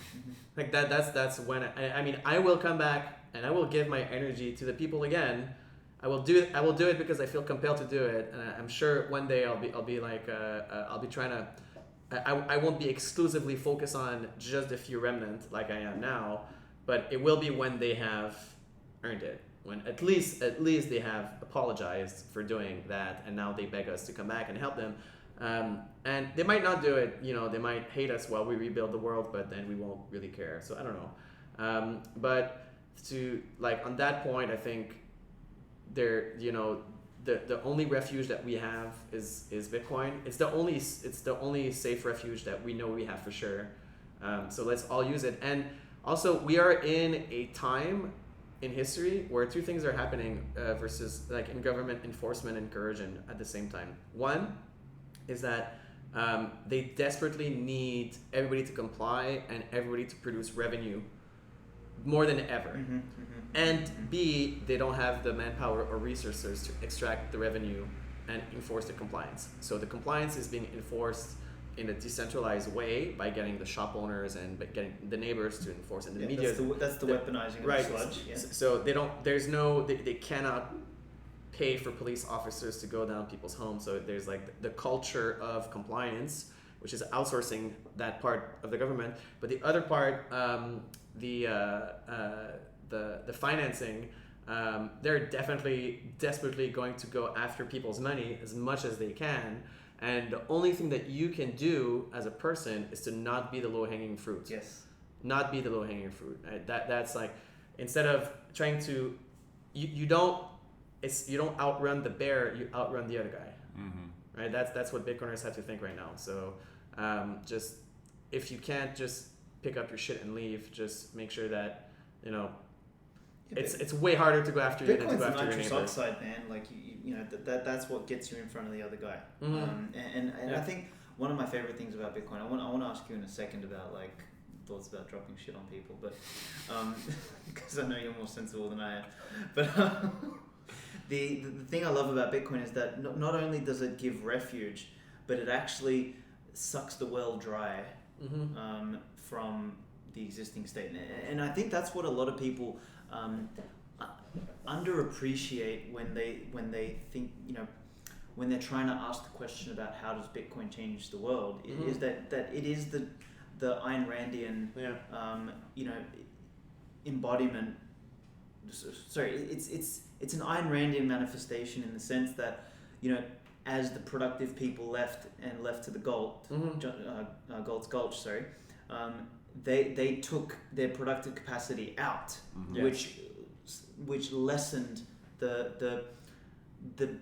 Like, that's when I mean, I will come back and I will give my energy to the people again. I will do it because I feel compelled to do it, and I'm sure one day I'll be like I'll be trying to. I won't be exclusively focused on just a few remnant like I am now, but it will be when they have earned it. When at least they have apologized for doing that, and now they beg us to come back and help them. And they might not do it, you know, they might hate us while we rebuild the world, but then we won't really care. So I don't know. But to, like, on that point, I think there, you know, the only refuge that we have is Bitcoin. It's the only safe refuge that we know we have for sure. So let's all use it. And also, we are in a time in history where two things are happening versus, like, in government enforcement and coercion at the same time. One is that they desperately need everybody to comply and everybody to produce revenue more than ever. And B, they don't have the manpower or resources to extract the revenue and enforce the compliance. So the compliance is being enforced in a decentralized way by getting the shop owners and by getting the neighbors to enforce, and the media. That's the weaponizing of the sludge. Yeah. So they cannot pay for police officers to go down people's homes. So there's, like, the culture of compliance, which is outsourcing that part of the government. But the other part, the financing, they're definitely desperately going to go after people's money as much as they can. And the only thing that you can do as a person is to not be the low-hanging fruit. Yes. Not be the low-hanging fruit. Right? That's like, instead of trying to, you don't outrun the bear, you outrun the other guy. Right? That's what Bitcoiners have to think right now. So just, if you can't just pick up your shit and leave, just make sure that, you know, it's way harder to go after you than to go after your neighbor. Bitcoin's nitrous oxide, man. Like, you know, that's what gets you in front of the other guy. And I think one of my favorite things about Bitcoin, I want to ask you in a second about, like, thoughts about dropping shit on people, but because I know you're more sensible than I am. But the thing I love about Bitcoin is that not only does it give refuge, but it actually sucks the well dry from the existing state. And I think that's what a lot of people underappreciate when they think, you know, when they're trying to ask the question about how does Bitcoin change the world, is that it is the Ayn Randian you know, embodiment. Sorry, it's an Ayn Randian manifestation in the sense that, you know, as the productive people left to the Galt's Gulch, sorry, they took their productive capacity out, which lessened the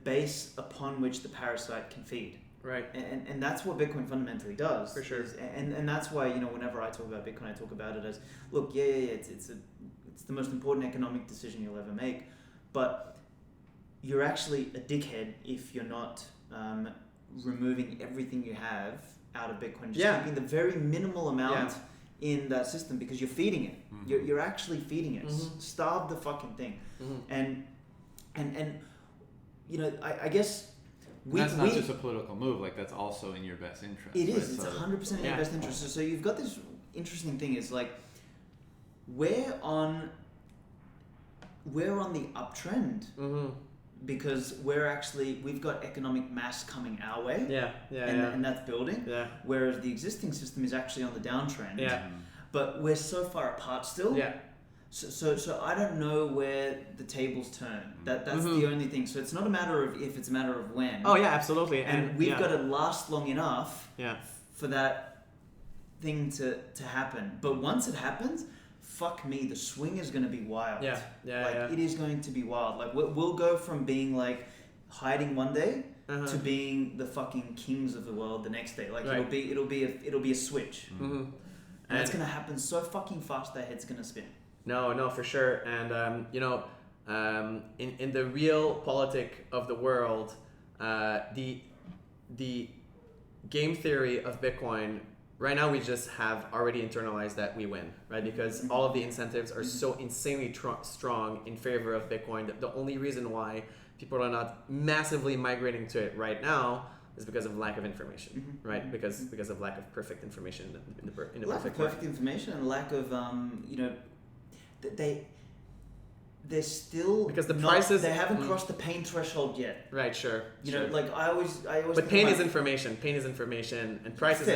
base upon which the parasite can feed. Right. And that's what Bitcoin fundamentally does. For sure. And that's why, you know, whenever I talk about Bitcoin, I talk about it as, look, it's the most important economic decision you'll ever make, but you're actually a dickhead if you're not removing everything you have out of Bitcoin, just keeping the very minimal amount in that system, because you're feeding it. You're actually feeding it. Starve the fucking thing. And you know, I guess that's not just a political move. Like, that's also in your best interest. It is. It's 100% in your best interest. So you've got this interesting thing. Is like, we're on the uptrend. Because we've got economic mass coming our way. And that's building. Whereas the existing system is actually on the downtrend. But we're so far apart still. So I don't know where the tables turn. That's the only thing. So it's not a matter of if, it's a matter of when. Oh yeah, absolutely. And we've got to last long enough for that thing to happen. But once it happens, fuck me, the swing is going to be wild. It is going to be wild. Like, we'll go from being, like, hiding one day to being the fucking kings of the world the next day. Like, it'll be a switch. And it's going to happen so fucking fast their head's going to spin. No, for sure. And, in the real politic of the world, the game theory of Bitcoin, right now we just have already internalized that we win, right? Because all of the incentives are so insanely strong in favor of Bitcoin that the only reason why people are not massively migrating to it right now is because of lack of information, right? Because of lack of perfect information in the lack of perfect information and lack of they're still because the prices they haven't crossed the pain threshold yet. Right, sure. You know, like I always. But pain is information. Pain is information, and price is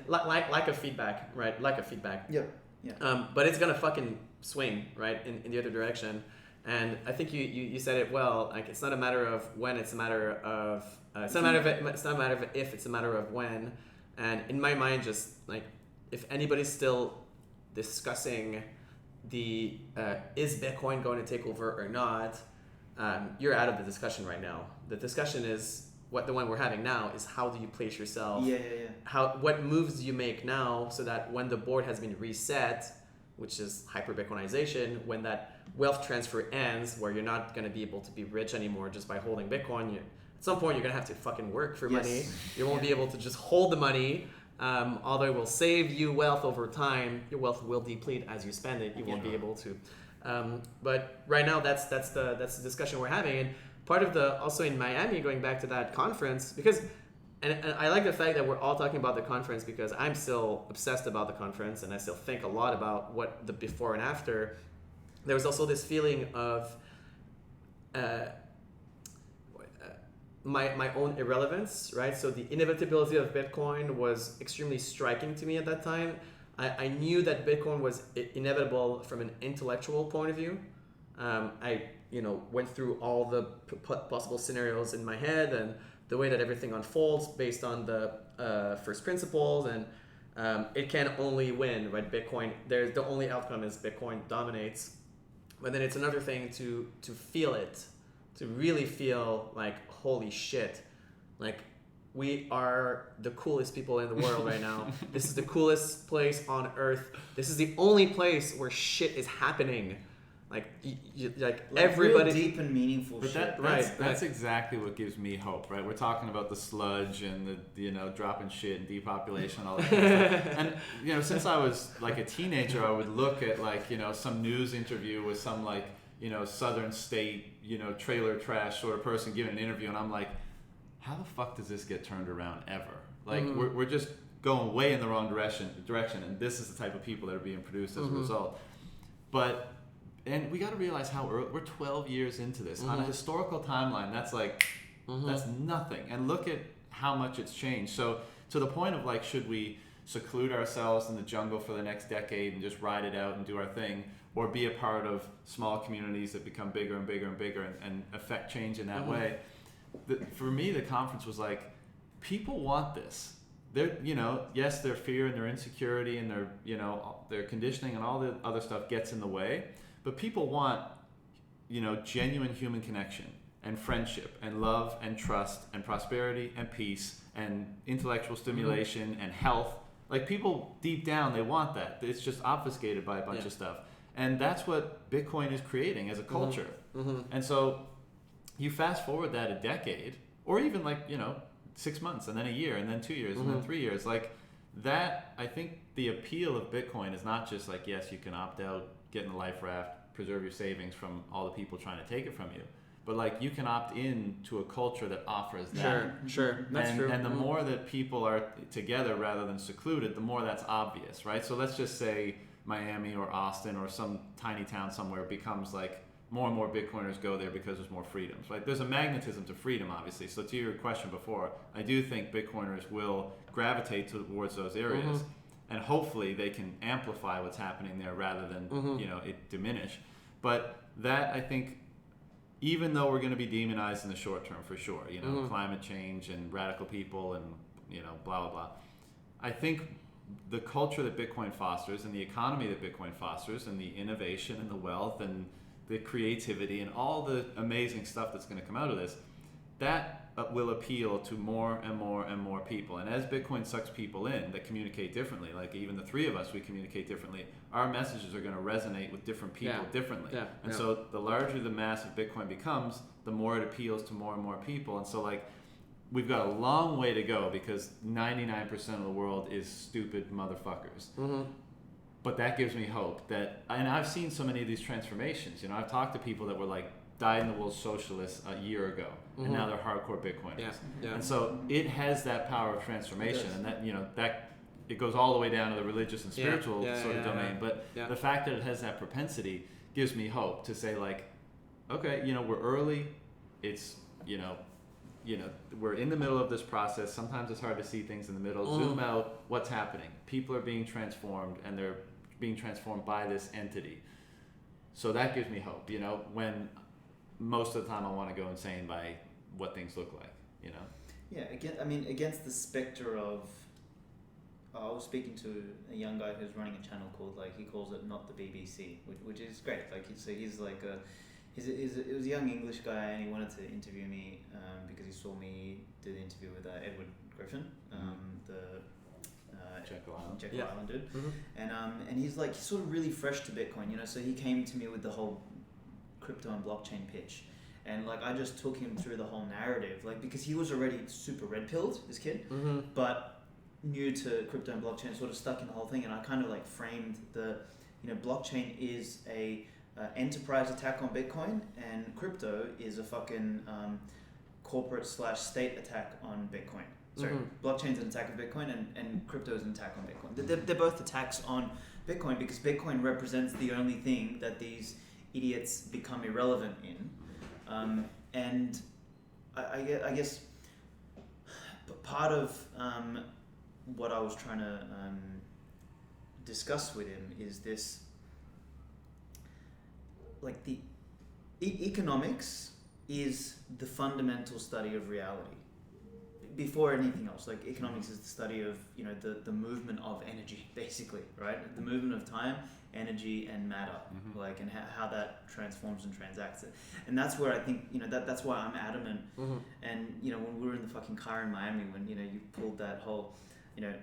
lack of feedback, right? Lack of feedback. Yep. Yeah. But it's gonna fucking swing right in the other direction, and I think you said it well. Like it's not a matter of when, it's a matter of it's not a matter of if, it's a matter of when. And in my mind, just like if anybody's still discussing the is Bitcoin going to take over or not, you're out of the discussion right now. The discussion is the one we're having now is how do you place yourself? What moves do you make now so that when the board has been reset, which is hyper Bitcoinization, when that wealth transfer ends, where you're not going to be able to be rich anymore just by holding Bitcoin, at some point you're going to have to fucking work for money. You won't be able to just hold the money. Although it will save you wealth over time, your wealth will deplete as you spend it. You won't be able to. But right now, that's the discussion we're having. And part of also in Miami, going back to that conference, because and I like the fact that we're all talking about the conference because I'm still obsessed about the conference and I still think a lot about what the before and after. There was also this feeling of my own irrelevance, right? So the inevitability of Bitcoin was extremely striking to me at that time. I knew that Bitcoin was inevitable from an intellectual point of view. I went through all the possible scenarios in my head and the way that everything unfolds based on the first principles, and it can only win, right? Bitcoin, the only outcome is Bitcoin dominates. But then it's another thing to feel it, to really feel like, holy shit, like we are the coolest people in the world right now. This is the coolest place on earth. This is the only place where shit is happening. Like everybody, real deep and meaningful shit. That's exactly what gives me hope, right? We're talking about the sludge and the dropping shit and depopulation and all that kind of stuff. And since I was like a teenager, I would look at some news interview with some southern state trailer trash sort of person giving an interview, and I'm like, how the fuck does this get turned around ever? Like we're just going way in the wrong direction, and this is the type of people that are being produced as a result. And we got to realize how early, we're 12 years into this. On a historical timeline, that's that's nothing. And look at how much it's changed. So to the point of should we seclude ourselves in the jungle for the next decade and just ride it out and do our thing, or be a part of small communities that become bigger and bigger and bigger and affect change in that way? For me, the conference was like, people want this. They're, yes, their fear and their insecurity and their conditioning and all the other stuff gets in the way. But people want, genuine human connection and friendship and love and trust and prosperity and peace and intellectual stimulation and health. Like people deep down, they want that. It's just obfuscated by a bunch of stuff. And that's what Bitcoin is creating as a culture. And so you fast forward that a decade, or even 6 months and then a year and then 2 years and then 3 years. Like that, I think the appeal of Bitcoin is not just yes, you can opt out, get in the life raft, preserve your savings from all the people trying to take it from you. But you can opt in to a culture that offers that. Sure. That's true. And the more that people are together rather than secluded, the more that's obvious, right? So let's just say Miami or Austin or some tiny town somewhere becomes more and more Bitcoiners go there because there's more freedoms, right? There's a magnetism to freedom, obviously. So to your question before, I do think Bitcoiners will gravitate towards those areas. And hopefully they can amplify what's happening there rather than it diminish. But that, I think, even though we're going to be demonized in the short term for sure, climate change and radical people and blah blah blah, I think the culture that Bitcoin fosters and the economy that Bitcoin fosters and the innovation and the wealth and the creativity and all the amazing stuff that's going to come out of this, that will appeal to more and more and more people. And as Bitcoin sucks people in that communicate differently, like even the three of us, we communicate differently, our messages are going to resonate with different people differently. Yeah. And so the larger the mass of Bitcoin becomes, the more it appeals to more and more people. And so like, we've got a long way to go because 99% of the world is stupid motherfuckers. Mm-hmm. But that gives me hope that, and I've seen so many of these transformations. You know, I've talked to people that were like dyed-in-the-wool socialists a year ago, and now they're hardcore Bitcoiners. Yeah. And so it has that power of transformation, and that, you know, that it goes all the way down to the religious and spiritual sort of domain. But the fact that it has that propensity gives me hope to say like, okay, you know, we're early. It's, you know, we're in the middle of this process. Sometimes it's hard to see things in the middle. Zoom out, what's happening? People are being transformed, and they're being transformed by this entity. So that gives me hope, you know, when most of the time I want to go insane by what things look like, you know? Yeah, against the specter of, I was speaking to a young guy who's running a channel called, like, he calls it Not the BBC, which is great. Like, so he's like it was a young English guy, and he wanted to interview me because he saw me do the interview with Edward Griffin, the Jekyll Island dude, and he's like, he's sort of really fresh to Bitcoin, you know. So he came to me with the whole crypto and blockchain pitch, and like I just took him through the whole narrative, like, because he was already super red pilled, this kid, but new to crypto and blockchain, sort of stuck in the whole thing, and I kind of like framed the, you know, blockchain is a enterprise attack on Bitcoin, and crypto is a fucking corporate/state attack on Bitcoin. Sorry, blockchain's an attack on Bitcoin, and crypto is an attack on Bitcoin. They're both attacks on Bitcoin because Bitcoin represents the only thing that these idiots become irrelevant in. And I guess part of what I was trying to discuss with him is this, like, the economics is the fundamental study of reality. Before anything else, like, economics is the study of, you know, the movement of energy, basically, right? The movement of time, energy, and matter, like, and how that transforms and transacts it. And that's where I think, you know, that's why I'm adamant. And, you know, when we were in the fucking car in Miami, when, you know, you pulled that whole, you know,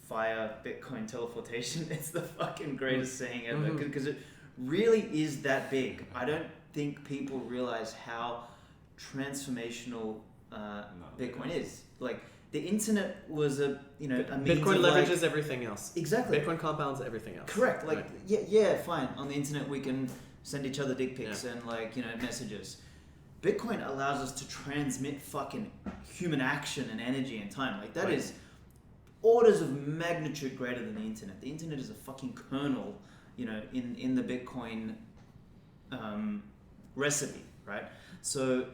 fire, Bitcoin, teleportation, it's the fucking greatest saying ever, because it really is that big. I don't think people realize how transformational Bitcoin is. Like, the internet was a means Bitcoin of, leverages like, everything else. Exactly. Bitcoin compounds everything else. Correct. Like, right. yeah, fine. On the internet, we can send each other dick pics and, like, you know, messages. Bitcoin allows us to transmit fucking human action and energy and time. Like, that is orders of magnitude greater than the internet. The internet is a fucking kernel, you know, in the Bitcoin recipe, right? So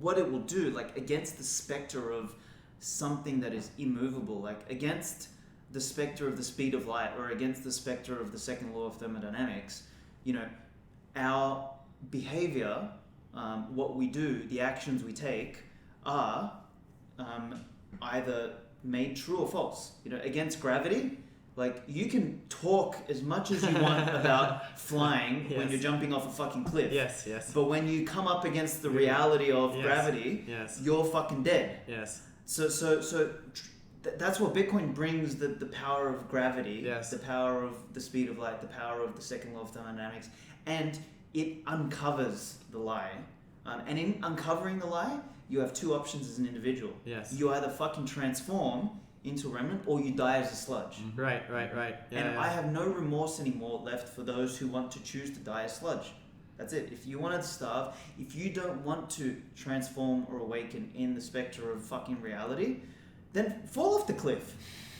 what it will do, like, against the specter of something that is immovable, like against the specter of the speed of light, or against the specter of the second law of thermodynamics, you know, our behavior, what we do, the actions we take, are either made true or false. You know, against gravity, like, you can talk as much as you want about flying when you're jumping off a fucking cliff. Yes. But when you come up against the reality of gravity, you're fucking dead. Yes. So that's what Bitcoin brings, the power of gravity, the power of the speed of light, the power of the second law of thermodynamics, and it uncovers the lie. And in uncovering the lie, you have two options as an individual. Yes. You either fucking transform into a remnant, or you die as a sludge. Right. I have no remorse anymore left for those who want to choose to die as sludge. That's it. If you want to starve, if you don't want to transform or awaken in the spectre of fucking reality, then fall off the cliff.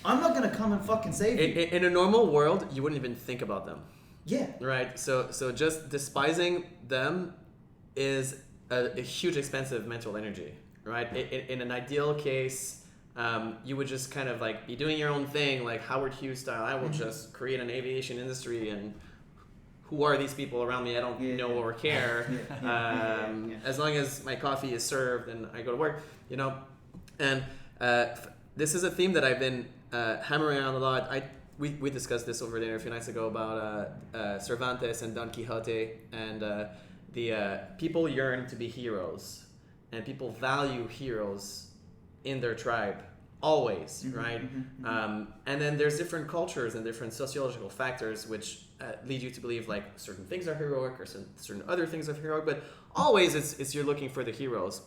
I'm not going to come and fucking save you. In a normal world, you wouldn't even think about them. Yeah. Right. So just despising them is a huge expensive mental energy, right? In an ideal case, you would just kind of like be doing your own thing, like Howard Hughes style. I will just create an aviation industry, and who are these people around me? I don't know or care. As long as my coffee is served and I go to work, you know. And this is a theme that I've been hammering on a lot. We discussed this over dinner a few nights ago about Cervantes and Don Quixote, and the people yearn to be heroes. and people value heroes in their tribe always, right? And then there's different cultures and different sociological factors which lead you to believe like certain things are heroic or certain other things are heroic, but always it's you're looking for the heroes.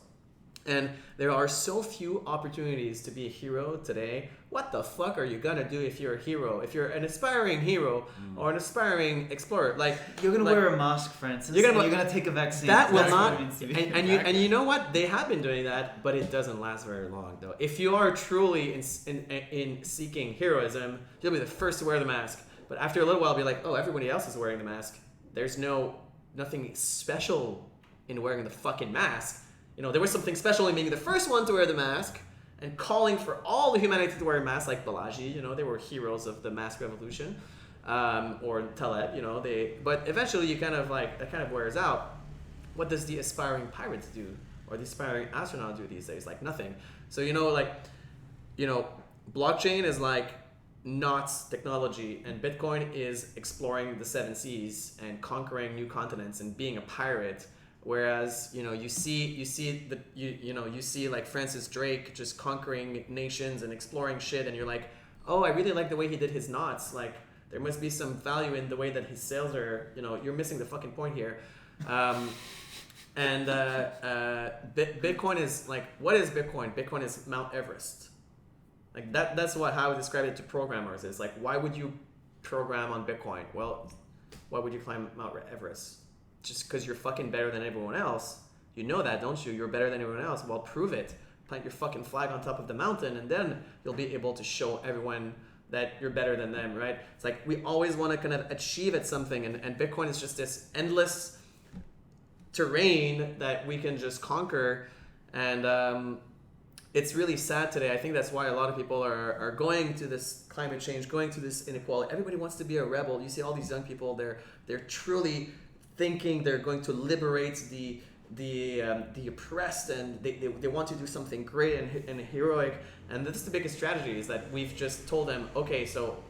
And there are so few opportunities to be a hero today. What the fuck are you gonna do if you're a hero? If you're an aspiring hero or an aspiring explorer, like you're gonna wear a mask, Francis. You're gonna take a vaccine. That will not. And you know what? They have been doing that, but it doesn't last very long, though. If you are truly in seeking heroism, you'll be the first to wear the mask. But after a little while, be like, oh, everybody else is wearing the mask. There's nothing special in wearing the fucking mask. You know, there was something special in being the first one to wear the mask and calling for all the humanity to wear a mask, like Balaji. You know, they were heroes of the mask revolution, or Taleb. You know, but eventually you kind of like that kind of wears out. What does the aspiring pirate do, or the aspiring astronaut do these days? Like nothing. So blockchain is like not technology, and Bitcoin is exploring the 7 seas and conquering new continents and being a pirate. Whereas, you see like Francis Drake just conquering nations and exploring shit, and you're like, oh, I really like the way he did his knots. Like, there must be some value in the way that his sails are. You're missing the fucking point here. Bitcoin is like, what is Bitcoin? Bitcoin is Mount Everest. Like that's how I would describe it to programmers. Is like, why would you program on Bitcoin? Well, why would you climb Mount Everest? Just because you're fucking better than everyone else. You know that, don't you? You're better than everyone else. Well, prove it. Plant your fucking flag on top of the mountain, and then you'll be able to show everyone that you're better than them, right? It's like we always want to kind of achieve at something, and Bitcoin is just this endless terrain that we can just conquer. And it's really sad today. I think that's why a lot of people are going to this climate change, going to this inequality. Everybody wants to be a rebel. You see all these young people, they're truly thinking they're going to liberate the oppressed, and they want to do something great and heroic. And that's the biggest tragedy, is that we've just told them, okay, so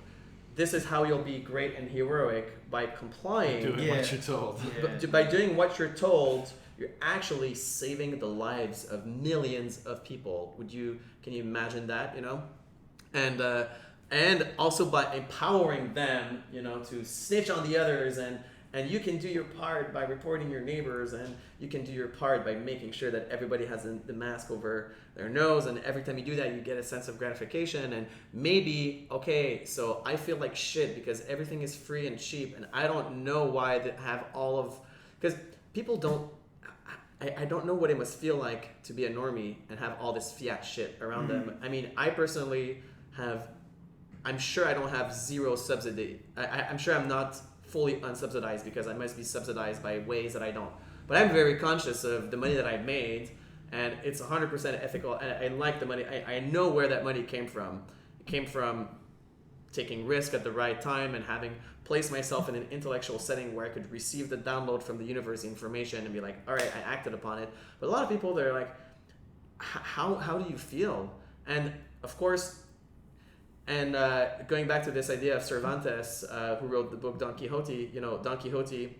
this is how you'll be great and heroic, by complying. Doing what you're told. But by doing what you're told, you're actually saving the lives of millions of people. Can you imagine that, And also by empowering them, to snitch on the others, and you can do your part by reporting your neighbors, and you can do your part by making sure that everybody has the mask over their nose, and every time you do that, you get a sense of gratification. And maybe, okay, so I feel like shit because everything is free and cheap, and I don't know why they have because people don't, I don't know what it must feel like to be a normie and have all this fiat shit around them. I mean, I personally I'm sure I don't have zero subsidy. I'm sure I'm not fully unsubsidized, because I must be subsidized by ways that I don't. But I'm very conscious of the money that I've made, and it's 100% ethical, and I like the money. I know where that money came from. It came from taking risk at the right time and having placed myself in an intellectual setting where I could receive the download from the universe information and be like, all right, I acted upon it. But a lot of people, they're like, how do you feel? And of course, and going back to this idea of Cervantes, who wrote the book Don Quixote, Don Quixote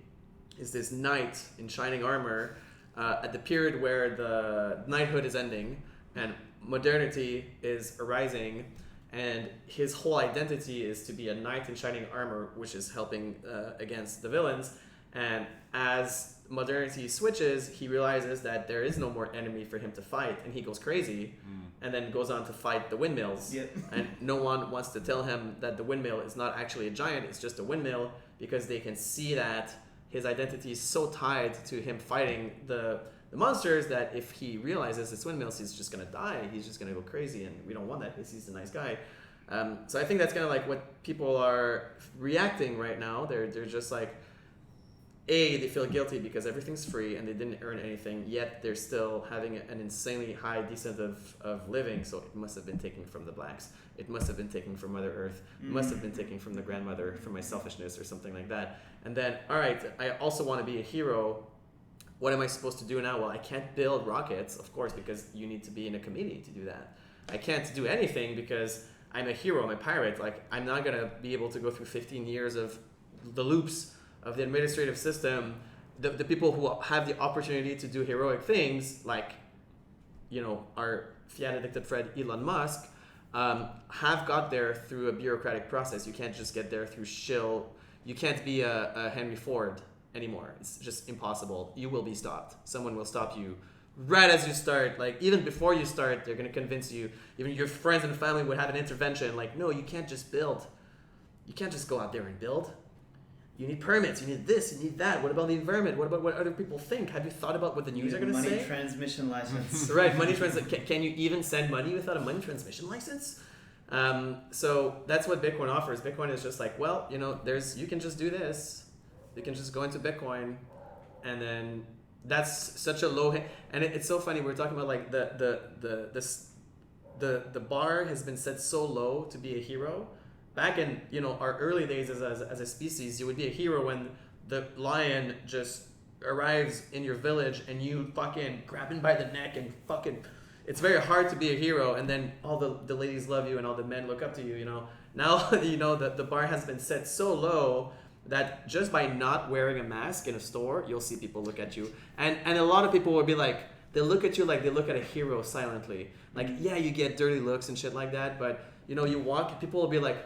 is this knight in shining armor at the period where the knighthood is ending and modernity is arising, and his whole identity is to be a knight in shining armor, which is helping against the villains. And as modernity switches, he realizes that there is no more enemy for him to fight, and he goes crazy. And then goes on to fight the windmills. Yep. And no one wants to tell him that the windmill is not actually a giant, it's just a windmill, because they can see that his identity is so tied to him fighting the monsters that if he realizes it's windmills, he's just going to die. He's just going to go crazy, and we don't want that because he's a nice guy. So I think that's kind of like what people are reacting right now. They're just like, they feel guilty because everything's free and they didn't earn anything, yet they're still having an insanely high descent of living. So it must have been taken from the blacks. It must have been taken from Mother Earth. It must have been taken from the grandmother, from my selfishness or something like that. And then, all right, I also want to be a hero. What am I supposed to do now? Well, I can't build rockets, of course, because you need to be in a committee to do that. I can't do anything because I'm a hero, I'm a pirate. Like, I'm not going to be able to go through 15 years of the loops of the administrative system. The people who have the opportunity to do heroic things, like our fiat addicted friend Elon Musk, have got there through a bureaucratic process. You can't just get there through shill. You can't be a Henry Ford anymore. It's just impossible. You will be stopped. Someone will stop you right as you start. Like, even before you start, they're going to convince you. Even your friends and family would have an intervention. Like, no, you can't just build. You can't just go out there and build. You need permits. You need this. You need that. What about the environment? What about what other people think? Have you thought about what the news are going to say? Money transmission license. Right, money transmission. Can you even send money without a money transmission license? So that's what Bitcoin offers. Bitcoin is just like, well, you can just do this. You can just go into Bitcoin, and then that's such a low. And it's so funny. We're talking about like the bar has been set so low to be a hero. Back in our early days as a species, you would be a hero when the lion just arrives in your village and you fucking grab him by the neck and fucking. It's very hard to be a hero, and then all the ladies love you and all the men look up to you. Now the bar has been set so low that just by not wearing a mask in a store, you'll see people look at you, and a lot of people will be like, they look at you like they look at a hero silently. Like, yeah, you get dirty looks and shit like that, but you walk, people will be like.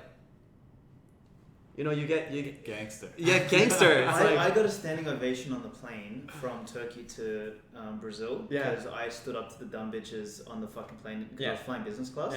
You get gangster. Yeah, gangster. I got a standing ovation on the plane from Turkey to Brazil because I stood up to the dumb bitches on the fucking plane because I was flying business class.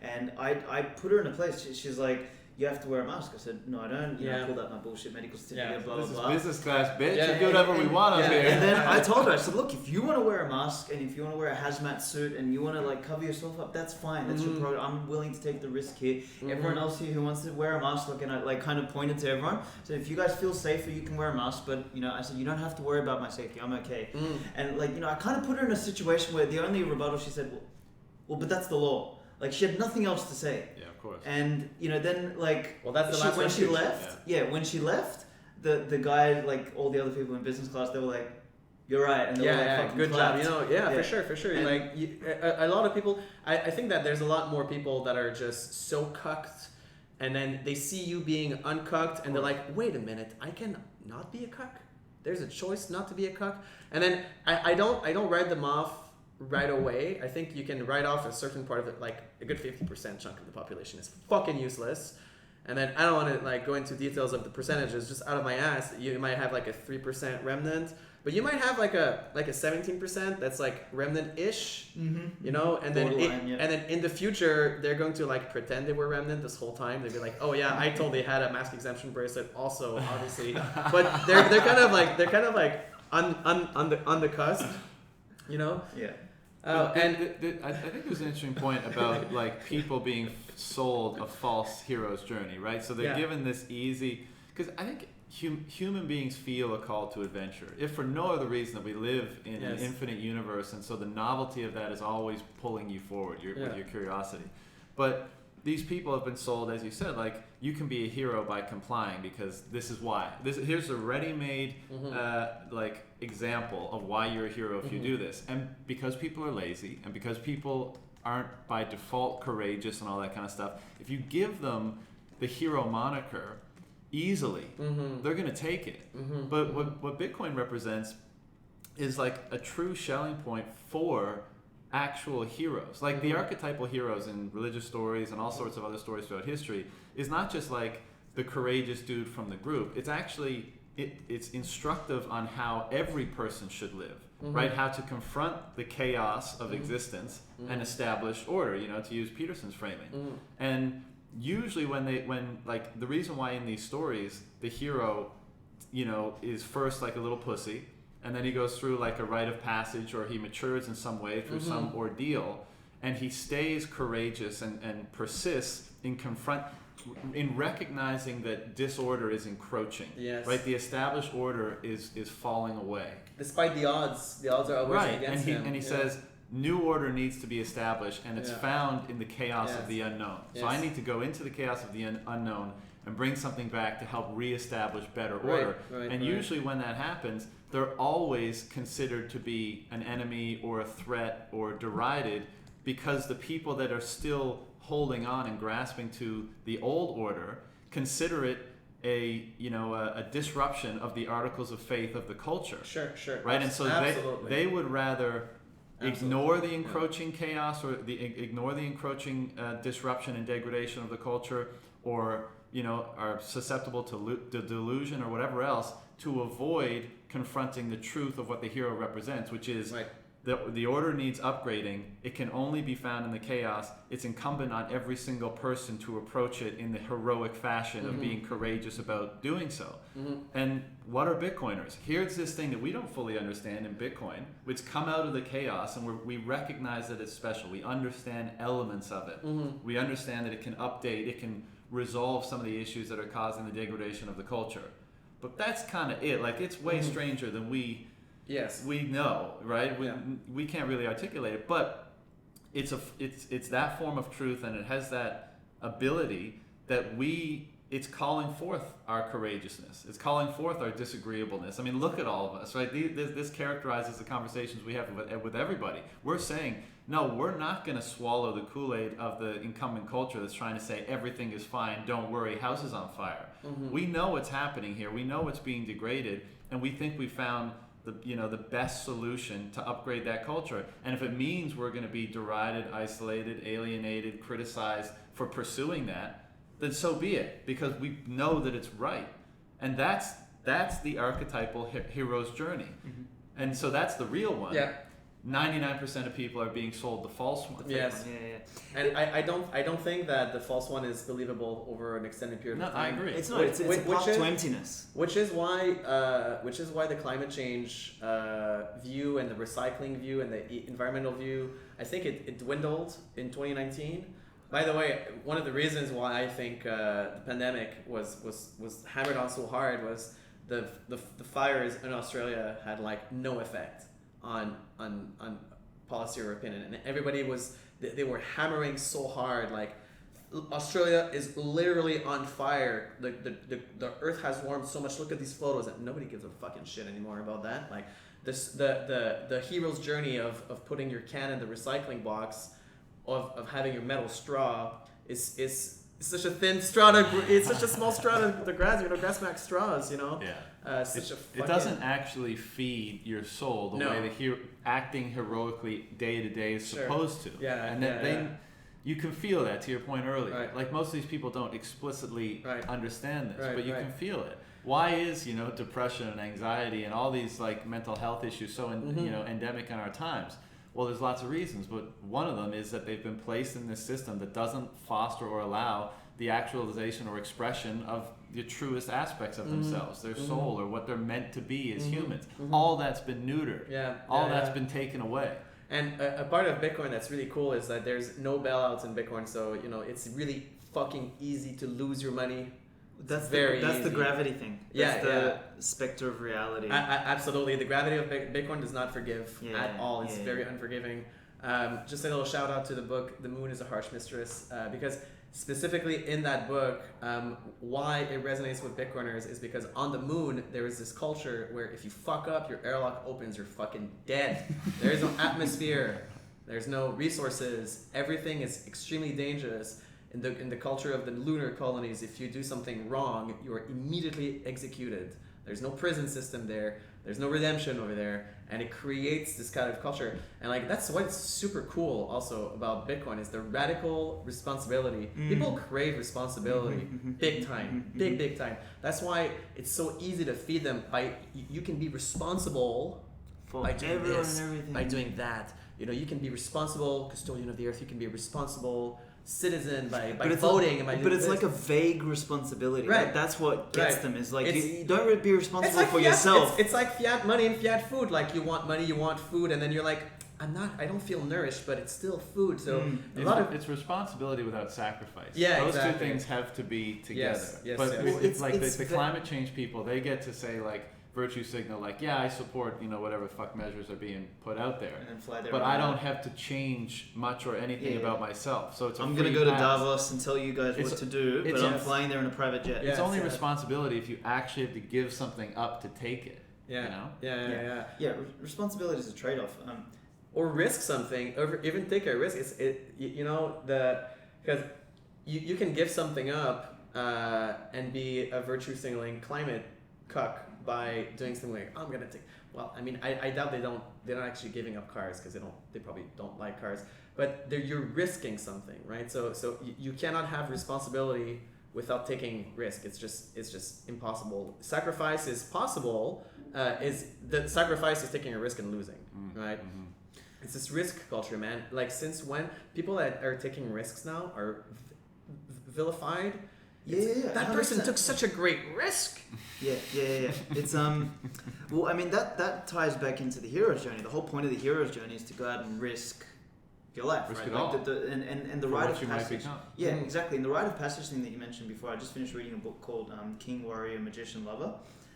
And I put her in a place. She's like, you have to wear a mask. I said, no, I don't. I pulled out my bullshit medical certificate, blah, blah, blah. This is business class, bitch. We do whatever we want up here. And then I told her, I said, look, if you want to wear a mask and if you want to wear a hazmat suit and you want to like cover yourself up, that's fine. That's your problem. I'm willing to take the risk here. Everyone else here who wants to wear a mask, and I like kind of pointed to everyone. So if you guys feel safer, you can wear a mask. But I said, you don't have to worry about my safety. I'm okay. And like I kind of put her in a situation where the only rebuttal she said, well, but that's the law. Like, she had nothing else to say. Yeah, of course. And then like, well, that's the last when she left. When she left, the guy, like all the other people in business class, they were like, "You're right," and they were like, "Fucking good clapped." job." For sure. And like a lot of people, I think that there's a lot more people that are just so cucked, and then they see you being uncucked, and they're like, "Wait a minute, I can not be a cuck. There's a choice not to be a cuck." And then I don't write them off right away. I think you can write off a certain part of it, like a good 50% chunk of the population is fucking useless. And then I don't want to like go into details of the percentages, just out of my ass. You might have like a 3% remnant, but you might have like a 17% that's like remnant-ish, and then and then in the future they're going to like pretend they were remnant this whole time. They'd be like, oh yeah, I totally had a mask exemption bracelet also, obviously, but they're kind of like on the cusp. I think there's an interesting point about like people being sold a false hero's journey, right? So they're given this easy, because I think human beings feel a call to adventure, if for no other reason that we live in an infinite universe, and so the novelty of that is always pulling you forward with your curiosity. But these people have been sold, as you said, like, you can be a hero by complying because this is why. Here's a ready-made like example of why you're a hero if you do this. And because people are lazy, and because people aren't by default courageous and all that kind of stuff, if you give them the hero moniker easily, they're going to take it. But what Bitcoin represents is like a true Schelling point for actual heroes. Like the archetypal heroes in religious stories and all sorts of other stories throughout history is not just like the courageous dude from the group. It's actually, it's instructive on how every person should live, right? How to confront the chaos of existence and establish order, to use Peterson's framing. And usually when like the reason why in these stories the hero, is first like a little pussy, and then he goes through like a rite of passage, or he matures in some way through some ordeal, and he stays courageous and persists in recognizing that disorder is encroaching. Yes. Right? The established order is falling away. Despite the odds are always against him. And he says, new order needs to be established, and it's found in the chaos of the unknown. So I need to go into the chaos of the unknown and bring something back to help reestablish better order. Usually when that happens, they're always considered to be an enemy or a threat or derided, because the people that are still holding on and grasping to the old order consider it a disruption of the articles of faith of the culture. Sure. Right? And so they would rather ignore the encroaching chaos or ignore the encroaching disruption and degradation of the culture, or are susceptible to delusion or whatever else, to avoid confronting the truth of what the hero represents, which is the order needs upgrading. It can only be found in the chaos. It's incumbent on every single person to approach it in the heroic fashion of being courageous about doing so. And what are Bitcoiners? Here's this thing that we don't fully understand in Bitcoin, which come out of the chaos, and we recognize that it's special. We understand elements of it. We understand that it can update, it can resolve some of the issues that are causing the degradation of the culture. But that's kind of it. Like, it's way stranger than we know, right? We can't really articulate it, but it's that form of truth, and it has that ability that it's calling forth our courageousness. It's calling forth our disagreeableness. I mean, look at all of us, right? This characterizes the conversations we have with everybody. We're saying, no, we're not going to swallow the Kool-Aid of the incumbent culture that's trying to say everything is fine, don't worry, house is on fire. We know what's happening here. We know what's being degraded, and we think we found the best solution to upgrade that culture. And if it means we're going to be derided, isolated, alienated, criticized for pursuing that, then so be it, because we know that it's right. And that's the archetypal hero's journey. And so that's the real one. 99% of people are being sold the false one. Yes. And I don't think that the false one is believable over an extended period of time. I agree. It's not. It's a path to emptiness. Which is why the climate change view and the recycling view and the environmental view, I think it dwindled in 2019. By the way, one of the reasons why I think the pandemic was hammered on so hard was the fires in Australia had like no effect on policy or opinion, and everybody they were hammering so hard, like, Australia is literally on fire, the earth has warmed so much, look at these photos, and nobody gives a fucking shit anymore about that. Like, the hero's journey of putting your can in the recycling box, of having your metal straw is such a thin straw, it's such a small straw to the grass, grass-back straws, It doesn't actually feed your soul the way the acting heroically day to day is supposed to. You can feel that, to your point earlier. Right. Like, most of these people don't explicitly understand this, but you can feel it. Why is depression and anxiety and all these like mental health issues so endemic in our times? Well, there's lots of reasons, but one of them is that they've been placed in this system that doesn't foster or allow the actualization or expression of the truest aspects of themselves, their soul, or what they're meant to be as humans. All that's been neutered. That's been taken away. And a part of Bitcoin that's really cool is that there's no bailouts in Bitcoin, so it's really fucking easy to lose your money. That's easy. The gravity thing. That's the specter of reality. Absolutely. The gravity of Bitcoin does not forgive at all. It's very unforgiving. Just a little shout out to the book, The Moon is a Harsh Mistress, because specifically in that book, why it resonates with Bitcoiners is because on the moon, there is this culture where if you fuck up, your airlock opens, you're fucking dead. There is no atmosphere. There's no resources. Everything is extremely dangerous. In the culture of the lunar colonies, if you do something wrong, you are immediately executed. There's no prison system there. There's no redemption over there. And it creates this kind of culture. And like, that's what's super cool also about Bitcoin is the radical responsibility. People crave responsibility big time, big time. That's why it's so easy to feed them you can be responsible for by doing everyone this, and everything. by doing that. You can be responsible custodian of the earth. You can be a responsible citizen by voting. But it's like a vague responsibility. Right. That's what gets them. Is like, you don't be responsible like for fiat, yourself. It's like fiat money and fiat food. Like, you want money, you want food, and then you're like, I don't feel nourished, but it's still food. So it's responsibility without sacrifice. Yeah, those two things have to be together. But it's like the climate change people, they get to say like, virtue signal, like, I support whatever fuck measures are being put out there, and then fly there, but I don't have to change much or anything about myself. So I'm gonna go to Davos and tell you guys what to do, but I'm flying there in a private jet. It's only responsibility if you actually have to give something up to take it. Responsibility is a trade-off. Or risk something, or even take a risk. Because you can give something up and be a virtue signaling climate cuck, by doing something like, I'm gonna take. Well, I mean, I doubt they're not actually giving up cars because they probably don't like cars. But you're risking something, right? So you cannot have responsibility without taking risk. It's just impossible. Sacrifice is possible. The sacrifice is taking a risk and losing, right? Mm-hmm. It's this risk culture, man. Like, since when people that are taking risks now are vilified? Yeah. That person took such a great risk. Yeah. It's well, I mean that ties back into the hero's journey. The whole point of the hero's journey is to go out and risk your life, risk right? it all. And the rite of passage. Yeah, Mm-hmm. exactly. And the rite of passage thing that you mentioned before, I just finished reading a book called King, Warrior, Magician, Lover.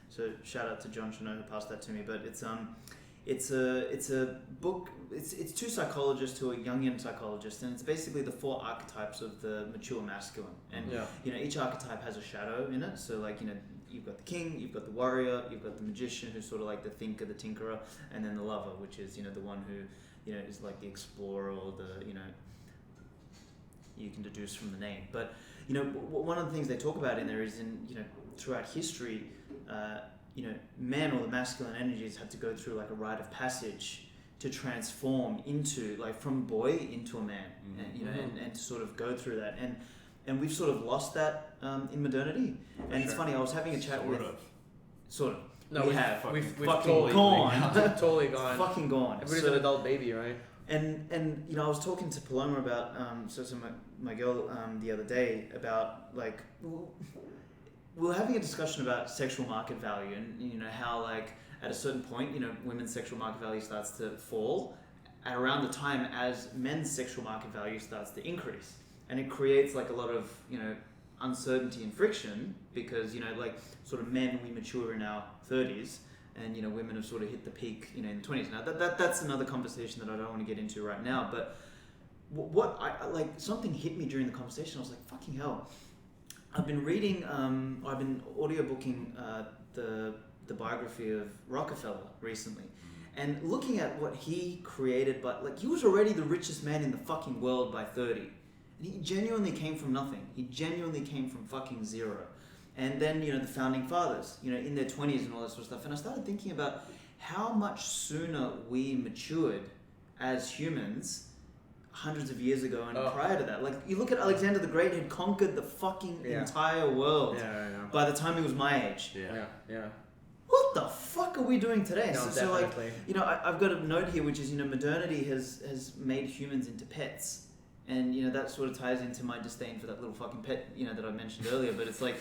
So shout out to John Chanot who passed that to me. But it's a book. It's two psychologists who are Jungian psychologists, and it's basically the 4 archetypes of the mature masculine. And each archetype has a shadow in it. So like, you've got the king, you've got the warrior, you've got the magician, who's sort of like the thinker, the tinkerer, and then the lover, which is the one who is like the explorer, or the you can deduce from the name. But one of the things they talk about in there is throughout history, men, or the masculine energies, had to go through like a rite of passage to transform into, like, from boy into a man, and to sort of go through that, and we've sort of lost that in modernity. And it's funny, I was having a chat sort of. No, we have. We've fucking totally gone. Totally gone. Fucking gone. Everybody's an adult baby, right? And I was talking to Paloma about my girl the other day about, like, we were having a discussion about sexual market value, and how, like, at a certain point, women's sexual market value starts to fall at around the time as men's sexual market value starts to increase, and it creates like a lot of uncertainty and friction, because like, sort of men, we mature in our 30s, and women have sort of hit the peak in the 20s. Now that's another conversation that I don't want to get into right now, but what I like, something hit me during the conversation. I was like, fucking hell, I've been reading I've been audiobooking the biography of Rockefeller recently, and looking at what he created. But like, he was already the richest man in the fucking world by 30. And he genuinely came from nothing. He genuinely came from fucking zero. And then, the founding fathers, in their 20s and all that sort of stuff. And I started thinking about how much sooner we matured as humans hundreds of years ago and prior to that. Like, you look at Alexander the Great, had conquered the fucking entire world by the time he was my age. Yeah. What the fuck are we doing today? No, so like, I've got a note here, which is, modernity has made humans into pets. And, that sort of ties into my disdain for that little fucking pet, that I mentioned earlier. But it's like,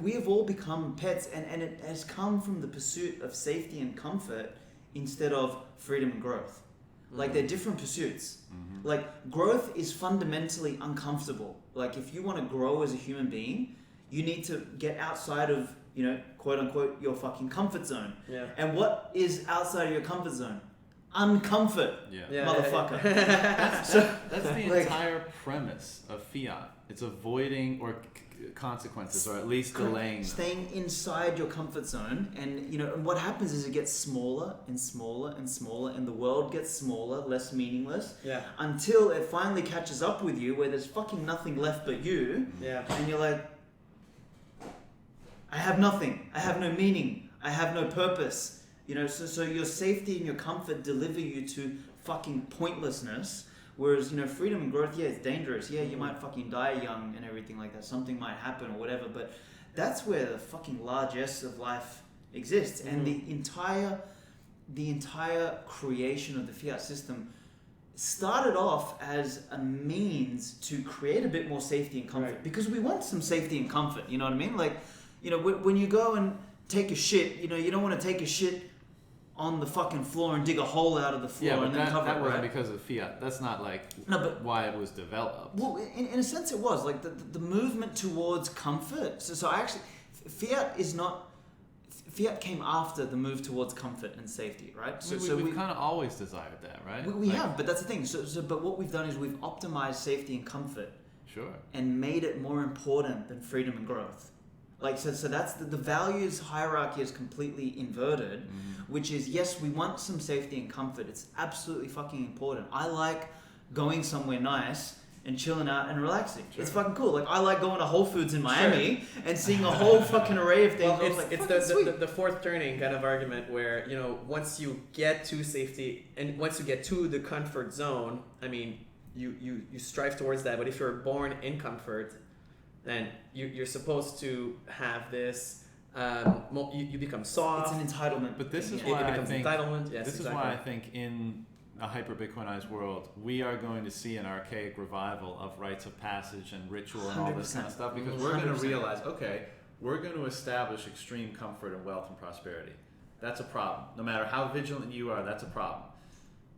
we have all become pets, and it has come from the pursuit of safety and comfort instead of freedom and growth. Like, they're different pursuits. Like, growth is fundamentally uncomfortable. Like, if you want to grow as a human being, you need to get outside of, quote unquote, your fucking comfort zone. Yeah. And what is outside of your comfort zone? Uncomfort, motherfucker. That's the entire premise of fiat. It's avoiding or consequences, or at least delaying them. Staying inside your comfort zone, and and what happens is it gets smaller and smaller and smaller, and the world gets smaller, less meaningless, until it finally catches up with you, where there's fucking nothing left but you, and you're like, I have nothing, I have no meaning, I have no purpose. So your safety and your comfort deliver you to fucking pointlessness. Whereas, freedom and growth, it's dangerous. Yeah, you might fucking die young and everything like that. Something might happen or whatever. But that's where the fucking largesse of life exists. And the entire creation of the fiat system started off as a means to create a bit more safety and comfort. Right. Because we want some safety and comfort. You know what I mean? Like, when you go and take a shit, you don't want to take a shit on the fucking floor and dig a hole out of the floor and then cover it, that wasn't because of fiat. That's not like why it was developed. Well, in a sense it was. Like, the movement towards comfort. So actually, Fiat came after the move towards comfort and safety, right? So we've kind of always desired that, right? We have, but that's the thing. But what we've done is we've optimized safety and comfort. Sure. And made it more important than freedom and growth. Like, so that's the values hierarchy is completely inverted, which is, yes, we want some safety and comfort. It's absolutely fucking important. I like going somewhere nice and chilling out and relaxing. Sure. It's fucking cool. Like I like going to Whole Foods in Miami and seeing a whole fucking array of things. Well, it's the fourth turning kind of argument where, you know, once you get to safety and once you get to the comfort zone, I mean, you strive towards that. But if you're born in comfort, then you're supposed to have this. You become soft. It's an entitlement. But this is why I think entitlement. Yes, this is why I think in a hyper-Bitcoinized world, we are going to see an archaic revival of rites of passage and ritual and all this kind of stuff, because we're going to realize, okay, we're going to establish extreme comfort and wealth and prosperity. That's a problem. No matter how vigilant you are, that's a problem.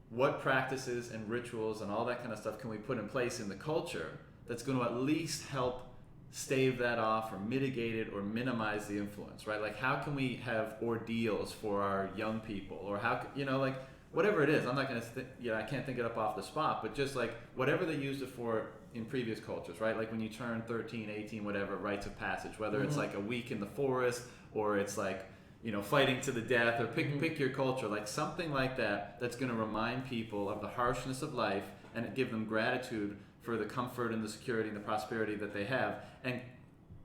What practices and rituals and all that kind of stuff can we put in place in the culture that's going to at least help stave that off or mitigate it or minimize the influence, right? Like how can we have ordeals for our young people, or how, you know, like whatever it is. I'm not going to, I can't think it up off the spot, but just like whatever they used it for in previous cultures, right? Like when you turn 13, 18, whatever, rites of passage, whether it's like a week in the forest or it's like, you know, fighting to the death, or pick your culture, like something like that, that's going to remind people of the harshness of life and give them gratitude for the comfort and the security and the prosperity that they have, and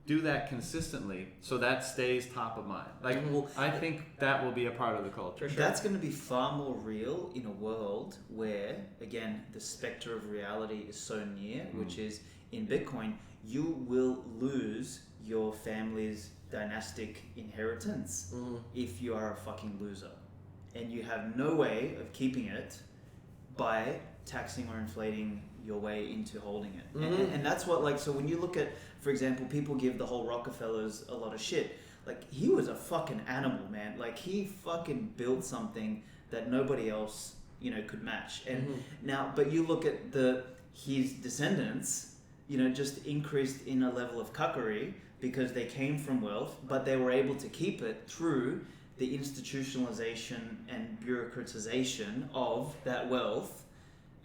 do that consistently so that stays top of mind. Like, I think that will be a part of the culture. Sure. That's going to be far more real in a world where, again, the specter of reality is so near, which is in Bitcoin, you will lose your family's dynastic inheritance if you are a fucking loser. And you have no way of keeping it by taxing or inflating your way into holding it. And that's what, like, so when you look at, for example, people give the whole Rockefellers a lot of shit. Like, he was a fucking animal, man. Like, he fucking built something that nobody else, you know, could match. And now, but you look at his descendants, you know, just increased in a level of cuckery because they came from wealth, but they were able to keep it through the institutionalization and bureaucratization of that wealth.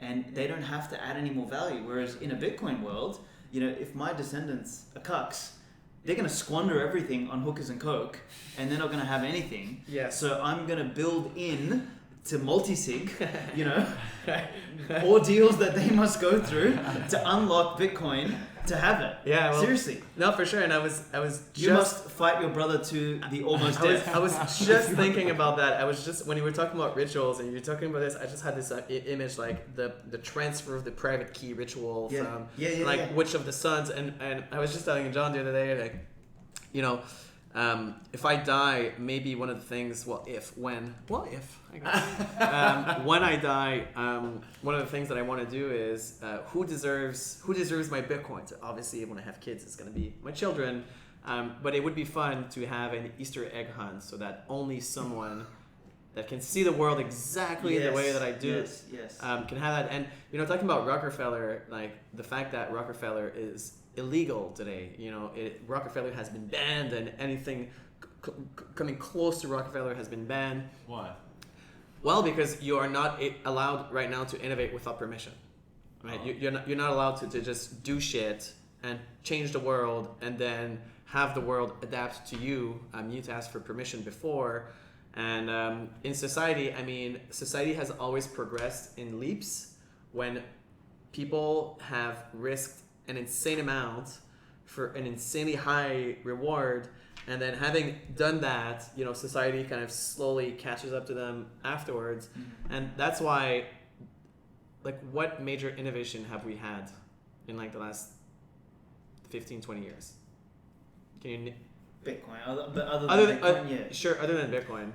And they don't have to add any more value. Whereas in a Bitcoin world, you know, if my descendants are cucks, they're going to squander everything on hookers and coke, and they're not going to have anything. Yeah. So I'm going to build in to multi-sig, you know, ordeals that they must go through to unlock Bitcoin to have it. Yeah, well, seriously. No, for sure. And I was you must fight your brother to the almost death. I was just thinking about that. I was just, when you were talking about rituals and you were talking about this, I just had this image, like the transfer of the private key ritual from Witch of the Suns, and I was just telling John the other day, like, you know, if I die, maybe one of the things, when I die, one of the things that I want to do is who deserves my Bitcoin. So obviously, when I have kids, it's going to be my children. But it would be fun to have an Easter egg hunt so that only someone that can see the world exactly the way that I do can have that. And, you know, talking about Rockefeller, like the fact that Rockefeller is illegal today, you know, Rockefeller has been banned, and anything coming close to Rockefeller has been banned. Why? Well, because you are not allowed right now to innovate without permission, right? You're not allowed to just do shit and change the world and then have the world adapt to you. You need to ask for permission before. And in society, I mean, society has always progressed in leaps when people have risked an insane amount for an insanely high reward, and then having done that, you know, society kind of slowly catches up to them afterwards. And that's why, like, what major innovation have we had in like the last 15-20 years? Can you Bitcoin, other than Bitcoin, sure, other than Bitcoin,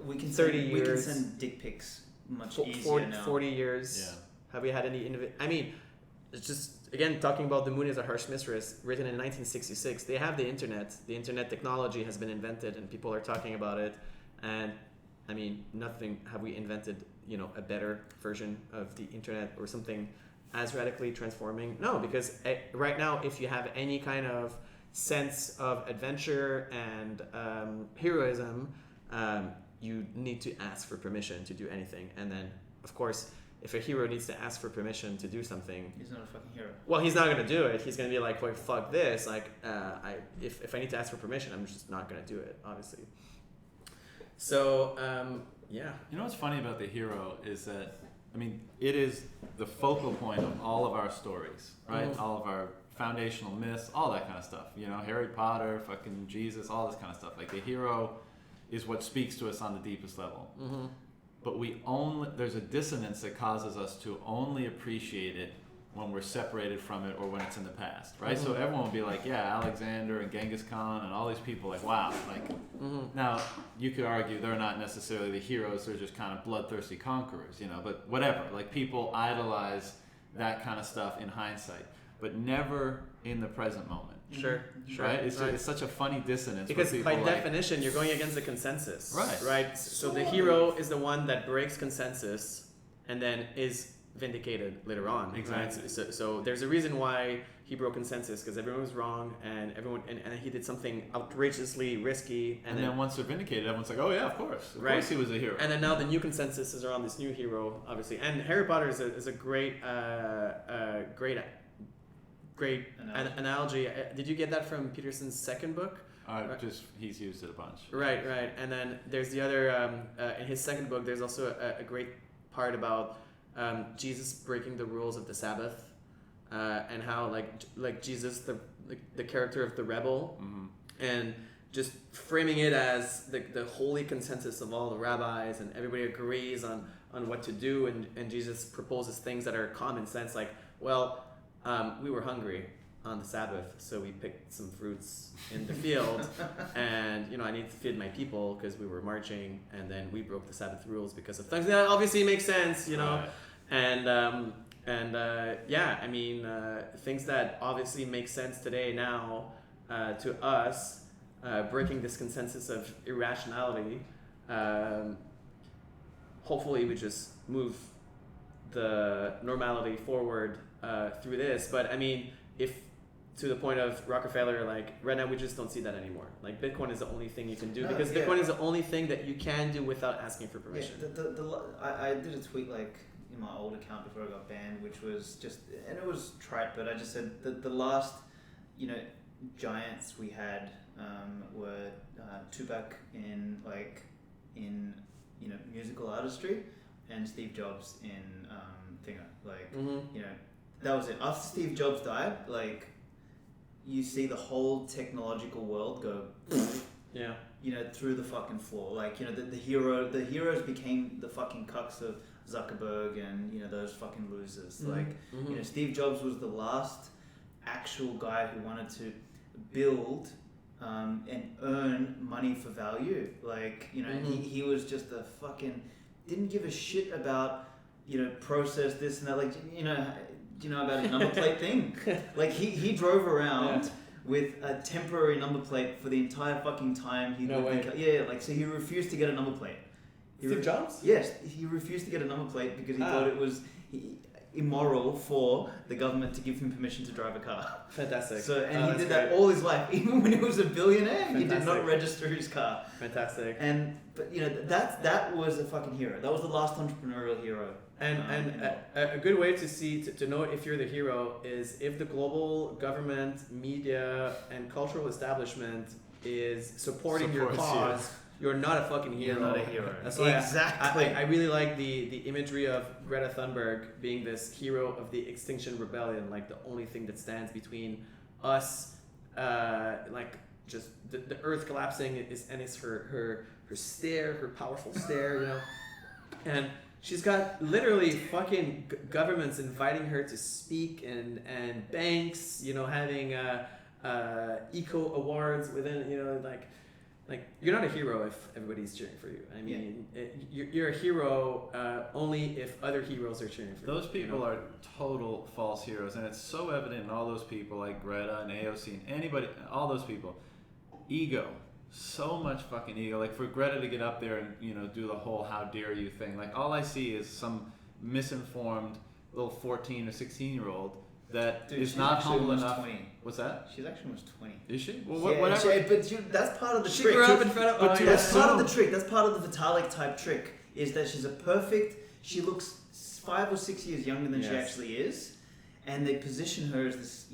we can 30 years, we can send dick pics much easier now. 40 years. Have we had any innovation? I mean, it's just, again, talking about the moon is a harsh mistress, written in 1966. They have the internet. The internet technology has been invented, and people are talking about it. And I mean, nothing have we invented, you know, a better version of the internet or something as radically transforming? No, because right now, if you have any kind of sense of adventure and heroism, you need to ask for permission to do anything. And then, of course, if a hero needs to ask for permission to do something, he's not a fucking hero. Well, he's not going to do it. He's going to be like, well, fuck this. Like, if I need to ask for permission, I'm just not going to do it, obviously. So, yeah. You know what's funny about the hero is that I mean, it is the focal point of all of our stories, right? All of our foundational myths, all that kind of stuff. You know, Harry Potter, fucking Jesus, all this kind of stuff. Like the hero is what speaks to us on the deepest level. But there's a dissonance that causes us to only appreciate it when we're separated from it or when it's in the past, right? So everyone will be like, yeah, Alexander and Genghis Khan and all these people, like, wow. Like, now, you could argue they're not necessarily the heroes, they're just kind of bloodthirsty conquerors, you know, but whatever. Like, people idolize that kind of stuff in hindsight, but never in the present moment. Sure. Right? It's such a funny dissonance. Because by definition, you're going against the consensus. Right. Right? So the hero is the one that breaks consensus and then is vindicated later on. Exactly. Right? So there's a reason why he broke consensus, because everyone was wrong and he did something outrageously risky. And then once they're vindicated, everyone's like, oh yeah, of course. Of right. course he was a hero. And then now the new consensus is around this new hero, obviously. And Harry Potter is a great analogy. Did you get that from Peterson's second book? He's used it a bunch. Right. And then there's the other, in his second book, there's also a great part about Jesus breaking the rules of the Sabbath, and how like Jesus, the character of the rebel, and just framing it as the holy consensus of all the rabbis, and everybody agrees on what to do, and Jesus proposes things that are common sense, like, well, we were hungry on the Sabbath, so we picked some fruits in the field, and I need to feed my people because we were marching, and then we broke the Sabbath rules because of things that obviously make sense, Right. and I mean, things that obviously make sense today now to us, breaking this consensus of irrationality. Hopefully, we just move the normality forward through this, but I mean, if to the point of Rockefeller, like right now we just don't see that anymore. Like Bitcoin is the only thing you can do, because Bitcoin is the only thing that you can do without asking for permission. I did a tweet like in my old account before I got banned, which was just, and it was trite, but I just said that the last giants we had were Tupac in musical artistry, and Steve Jobs in that was it. After Steve Jobs died, like, you see the whole technological world go through the fucking floor. Like, the heroes became the fucking cucks of Zuckerberg and those fucking losers. Like, Steve Jobs was the last actual guy who wanted to build and earn money for value. Like, he was just a fucking, didn't give a shit about process this and that. Like, do you know about his number plate thing? Like, he drove around with a temporary number plate for the entire fucking time he lived. So he refused to get a number plate. Steve Jobs? Yes, he refused to get a number plate because he thought it was immoral for the government to give him permission to drive a car. Fantastic. So, and he did that all his life, even when he was a billionaire. Fantastic. He did not register his car. Fantastic. But that was a fucking hero. That was the last entrepreneurial hero. And a good way to know if you're the hero is if the global government, media, and cultural establishment is supporting your cause. You're not a fucking hero. You're not a hero. That's why exactly. I really like the imagery of Greta Thunberg being this hero of the Extinction Rebellion, like the only thing that stands between us, like just the earth collapsing is her stare, her powerful stare, and she's got literally fucking governments inviting her to speak, and banks, having eco awards within, like you're not a hero if everybody's cheering for you. I mean, you're a hero only if other heroes are cheering for you. Those people are total false heroes, and it's so evident in all those people like Greta and AOC and anybody, all those people. Ego. So much fucking ego. Like, for Greta to get up there and do the whole "how dare you" thing, like, all I see is some misinformed little 14 or 16-year-old that is not humble enough. 20. What's that? She's actually almost 20. Is she? Well, whatever. That's part of the trick. She grew up in front of. That's part of the trick. That's part of the Vitalik type trick. Is that she's a perfect. She looks 5 or 6 years younger than she actually is, and they position her as this,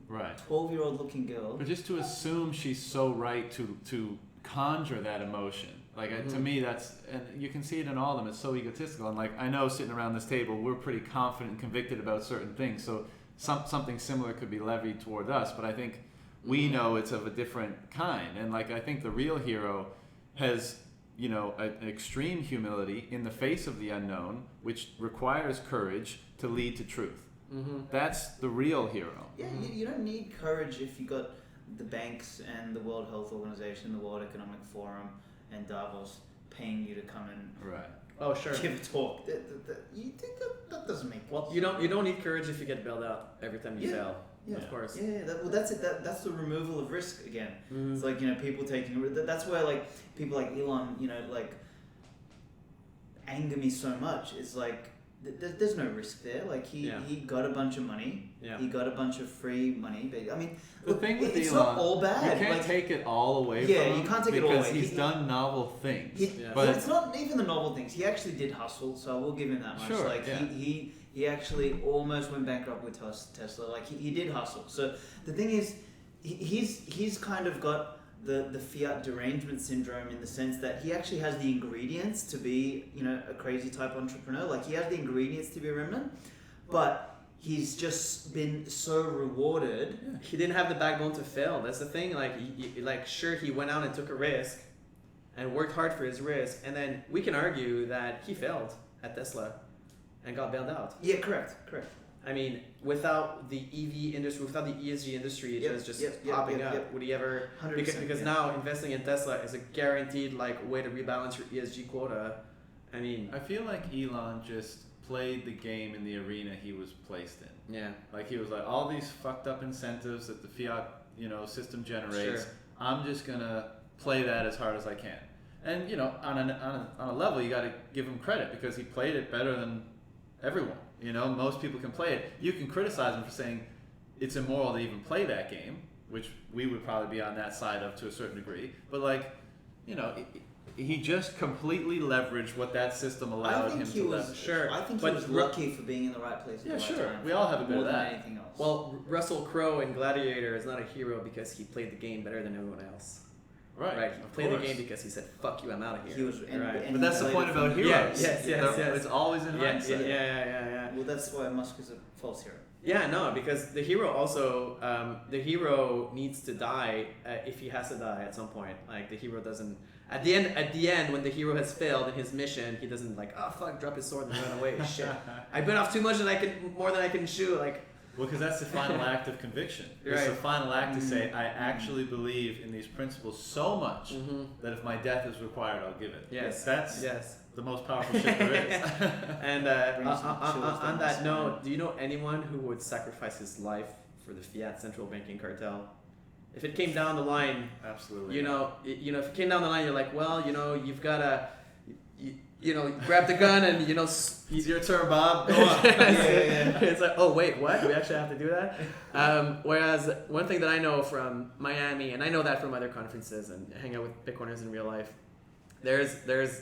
right, 12-year-old looking girl. But just to assume she's so right to conjure that emotion. Like to me, that's, and you can see it in all of them. It's so egotistical. And like I know, sitting around this table, we're pretty confident and convicted about certain things. So something similar could be levied toward us. But I think we know it's of a different kind. And like I think the real hero has, you know, an extreme humility in the face of the unknown, which requires courage to lead to truth. That's the real hero. Yeah, you don't need courage if you got the banks and the World Health Organization, the World Economic Forum, and Davos paying you to come and Oh, sure. give a talk. That doesn't make Well, you don't need courage if you get bailed out every time you fail. Yeah, of course. Yeah, that's it. That's the removal of risk again. It's like, you know, people taking. That's where like people like Elon, you know, like anger me so much. It's like there's no risk there. Like he got a bunch of money. Yeah. He got a bunch of free money. But I mean, The thing with it's Elon, not all bad. you can't like, take it all away from him. you can't take it all away. Because he's done novel things. But but it's not even the novel things. He actually did hustle, so I will give him that much. Sure, like he actually almost went bankrupt with Tesla. Like he did hustle. So the thing is, he's kind of got the fiat derangement syndrome in the sense that he actually has the ingredients to be, you know, a crazy type entrepreneur. Like he has the ingredients to be a remnant, but he's just been so rewarded. He didn't have the backbone to fail. That's the thing. Like sure, he went out and took a risk and worked hard for his risk, and then we can argue that he failed at Tesla and got bailed out. Yeah, correct. I mean, without the EV industry, without the ESG industry just popping up, would he ever? Because now investing in Tesla is a guaranteed way to rebalance your ESG quota. I mean, I feel like Elon just played the game in the arena he was placed in. Yeah. Like he was like, all these fucked up incentives that the fiat, you know, system generates. Sure. I'm just gonna play that as hard as I can. And you know, on a level, you got to give him credit because he played it better than everyone. You know, most people can play it. You can criticize him for saying it's immoral to even play that game, which we would probably be on that side of to a certain degree. But like, you know, he just completely leveraged what that system allowed him to leverage. Sure. I think he was lucky for being in the right place at the right time. We all have a bit more of than that. anything else. Well, Russell Crowe in Gladiator is not a hero because he played the game better than everyone else. Right. He played the game because he said, "Fuck you, I'm out of here." He was, and but that's the point about heroes. Yes. It's always in hindsight. Yeah. Well, that's why Musk is a false hero. Yeah, no, because the hero also, the hero needs to die if he has to die at some point. Like the hero doesn't. At the end, when the hero has failed in his mission, he doesn't drop his sword and run away. Shit, I bit off too much more than I can chew. Well, because that's the final act of conviction. It's the final act to say, I actually believe in these principles so much that if my death is required, I'll give it. Yes. That's the most powerful shit there is. And on that note, do you know anyone who would sacrifice his life for the fiat central banking cartel? If it came down the line, absolutely. You know, if it came down the line, you're like, well, you know, you've got to. You know, grab the gun and, you know... It's your turn, Bob. Go on. It's like, oh, wait, what? We actually have to do that? Whereas one thing that I know from Miami, and I know that from other conferences and hang out with Bitcoiners in real life, there's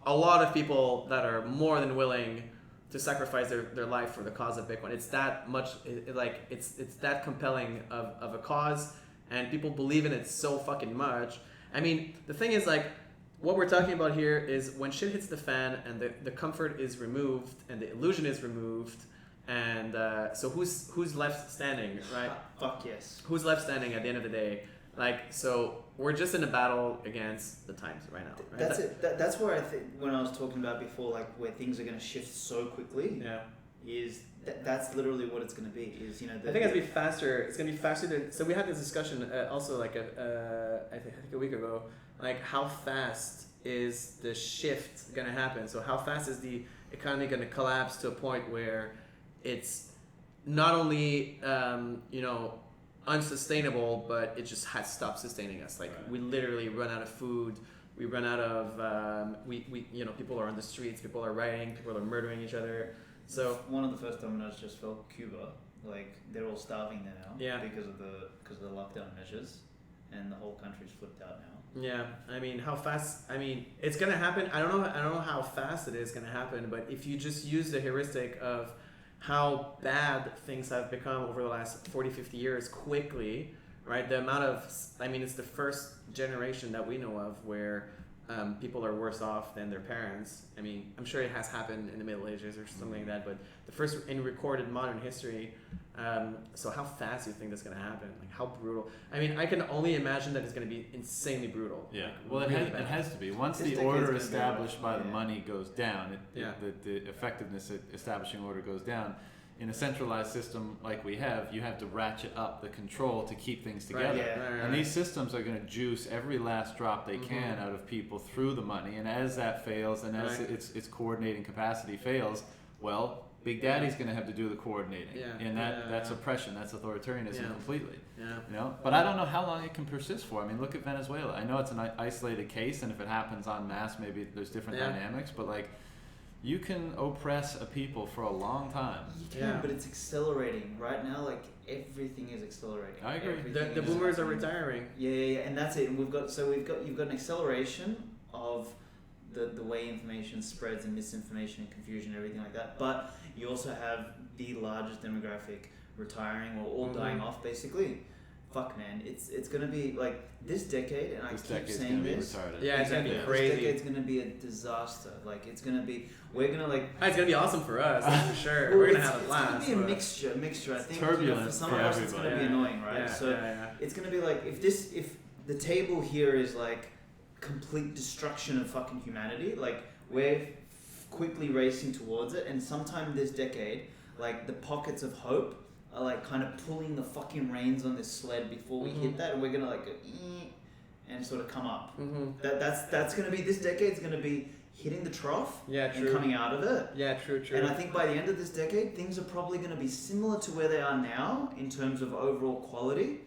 a lot of people that are more than willing to sacrifice their life for the cause of Bitcoin. It's that much, it's that compelling of a cause, and people believe in it so fucking much. I mean, the thing is, what we're talking about here is when shit hits the fan and the comfort is removed and the illusion is removed, and so who's left standing, right? Fuck yes. Who's left standing at the end of the day? So we're just in a battle against the times right now. Right? That's it. That's where I think when I was talking about before, where things are going to shift so quickly. Yeah. Is that's literally what it's going to be? Is, you know? I think it's gonna be faster. It's gonna be faster. So we had this discussion also I think a week ago. How fast is the shift gonna happen? So how fast is the economy gonna collapse to a point where it's not only unsustainable, but it just has stopped sustaining us. We literally run out of food. We run out of people are on the streets. People are rioting. People are murdering each other. So one of the first dominoes just fell. Cuba, they're all starving there now. Yeah. Because of the lockdown measures, and the whole country's flipped out now. Yeah, I mean, how fast? I mean, it's gonna happen. I don't know how fast it is gonna happen. But if you just use the heuristic of how bad things have become over the last 40, 50 years quickly, right? The amount of, it's the first generation that we know of where people are worse off than their parents. I mean, I'm sure it has happened in the Middle Ages or something like that, but the first in recorded modern history. So how fast do you think that's going to happen? Like how brutal? I mean, I can only imagine that it's going to be insanely brutal. Yeah. Like, Well, really it has to be. Once This the decade's order gonna be established by rough. the money goes down, the effectiveness of establishing order goes down. In a centralized system like we have, you have to ratchet up the control to keep things together. Right, yeah. Right. And these systems are going to juice every last drop they can out of people through the money. And as that fails, and as its coordinating capacity fails, well, Big Daddy's going to have to do the coordinating. And that's oppression. That's authoritarianism completely. Yeah. You know? But I don't know how long it can persist for. I mean, look at Venezuela. I know it's an isolated case, and if it happens en masse, maybe there's different dynamics. But like, you can oppress a people for a long time. You can, but it's accelerating right now. Like everything is accelerating. I agree. The boomers are retiring. Yeah, and that's it. And you've got an acceleration of the way information spreads and misinformation and confusion and everything like that. But you also have the largest demographic retiring or all dying off basically. Fuck man, it's gonna be like this decade, and This I keep decade's saying gonna be this. retarded. Yeah, it's gonna be crazy. This decade's gonna be a disaster. Like it's gonna be, we're gonna like. It's gonna be awesome for us, that's for sure. Well, We're gonna have a It's blast. gonna be a mixture. I think turbulent for some for of us it's gonna be everybody. annoying, right? It's gonna be like if the table here is like complete destruction of fucking humanity, like we're quickly racing towards it, and sometime this decade, like the pockets of hope are like kind of pulling the fucking reins on this sled before we hit that, and we're gonna like go and sort of come up. That's gonna be, this decade's gonna be hitting the trough and coming out of it. Yeah, true. And I think by the end of this decade, things are probably going to be similar to where they are now in terms of overall quality.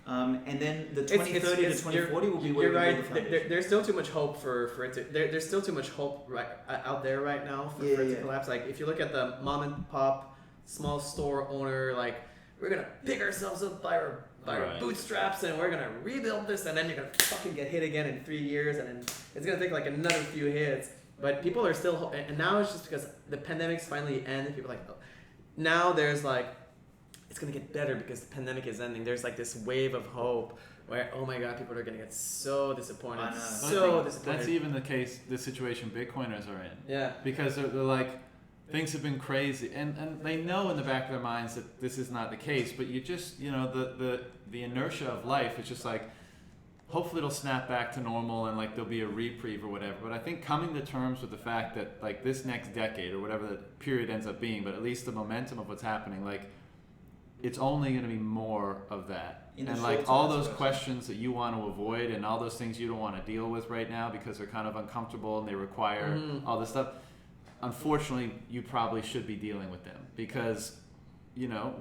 And then the 2030 to 2040 will be where you're we right. build the foundation. There's still too much hope for it to. There's still too much hope out there right now for it to collapse. Like if you look at the mom and pop small store owner, like we're gonna pick ourselves up by our bootstraps and we're gonna rebuild this, and then you're gonna fucking get hit again in 3 years, and then it's gonna take like another few hits. But people are still, and now it's just because the pandemic's finally ended. People are like, oh. Now there's like, it's gonna get better because the pandemic is ending. There's like this wave of hope where, oh my god, people are gonna get so disappointed, That's even the case, the situation Bitcoiners are in. Yeah. Because they're like, things have been crazy, and they know in the back of their minds that this is not the case, but you just, you know, the inertia of life is just like, hopefully it'll snap back to normal and like there'll be a reprieve or whatever. But I think coming to terms with the fact that like this next decade or whatever the period ends up being, but at least the momentum of what's happening, like it's only going to be more of that. And like all those questions that you want to avoid and all those things you don't want to deal with right now because they're kind of uncomfortable and they require all this stuff, unfortunately you probably should be dealing with them because, you know,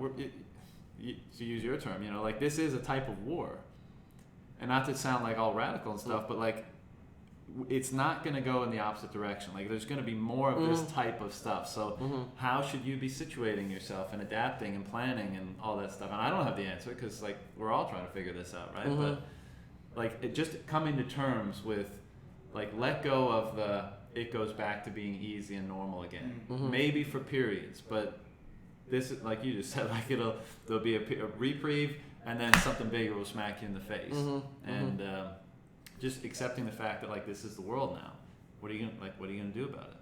to use your term, you know, like this is a type of war. And not to sound like all radical and stuff, but like it's not going to go in the opposite direction. Like there's going to be more of this type of stuff. So how should you be situating yourself and adapting and planning and all that stuff? And I don't have the answer because like we're all trying to figure this out, right? But like it just coming to terms with like let go of it goes back to being easy and normal again. Maybe for periods, but this is like you just said, like there'll be a reprieve. And then something bigger will smack you in the face, and just accepting the fact that like this is the world now. What are you gonna do about it?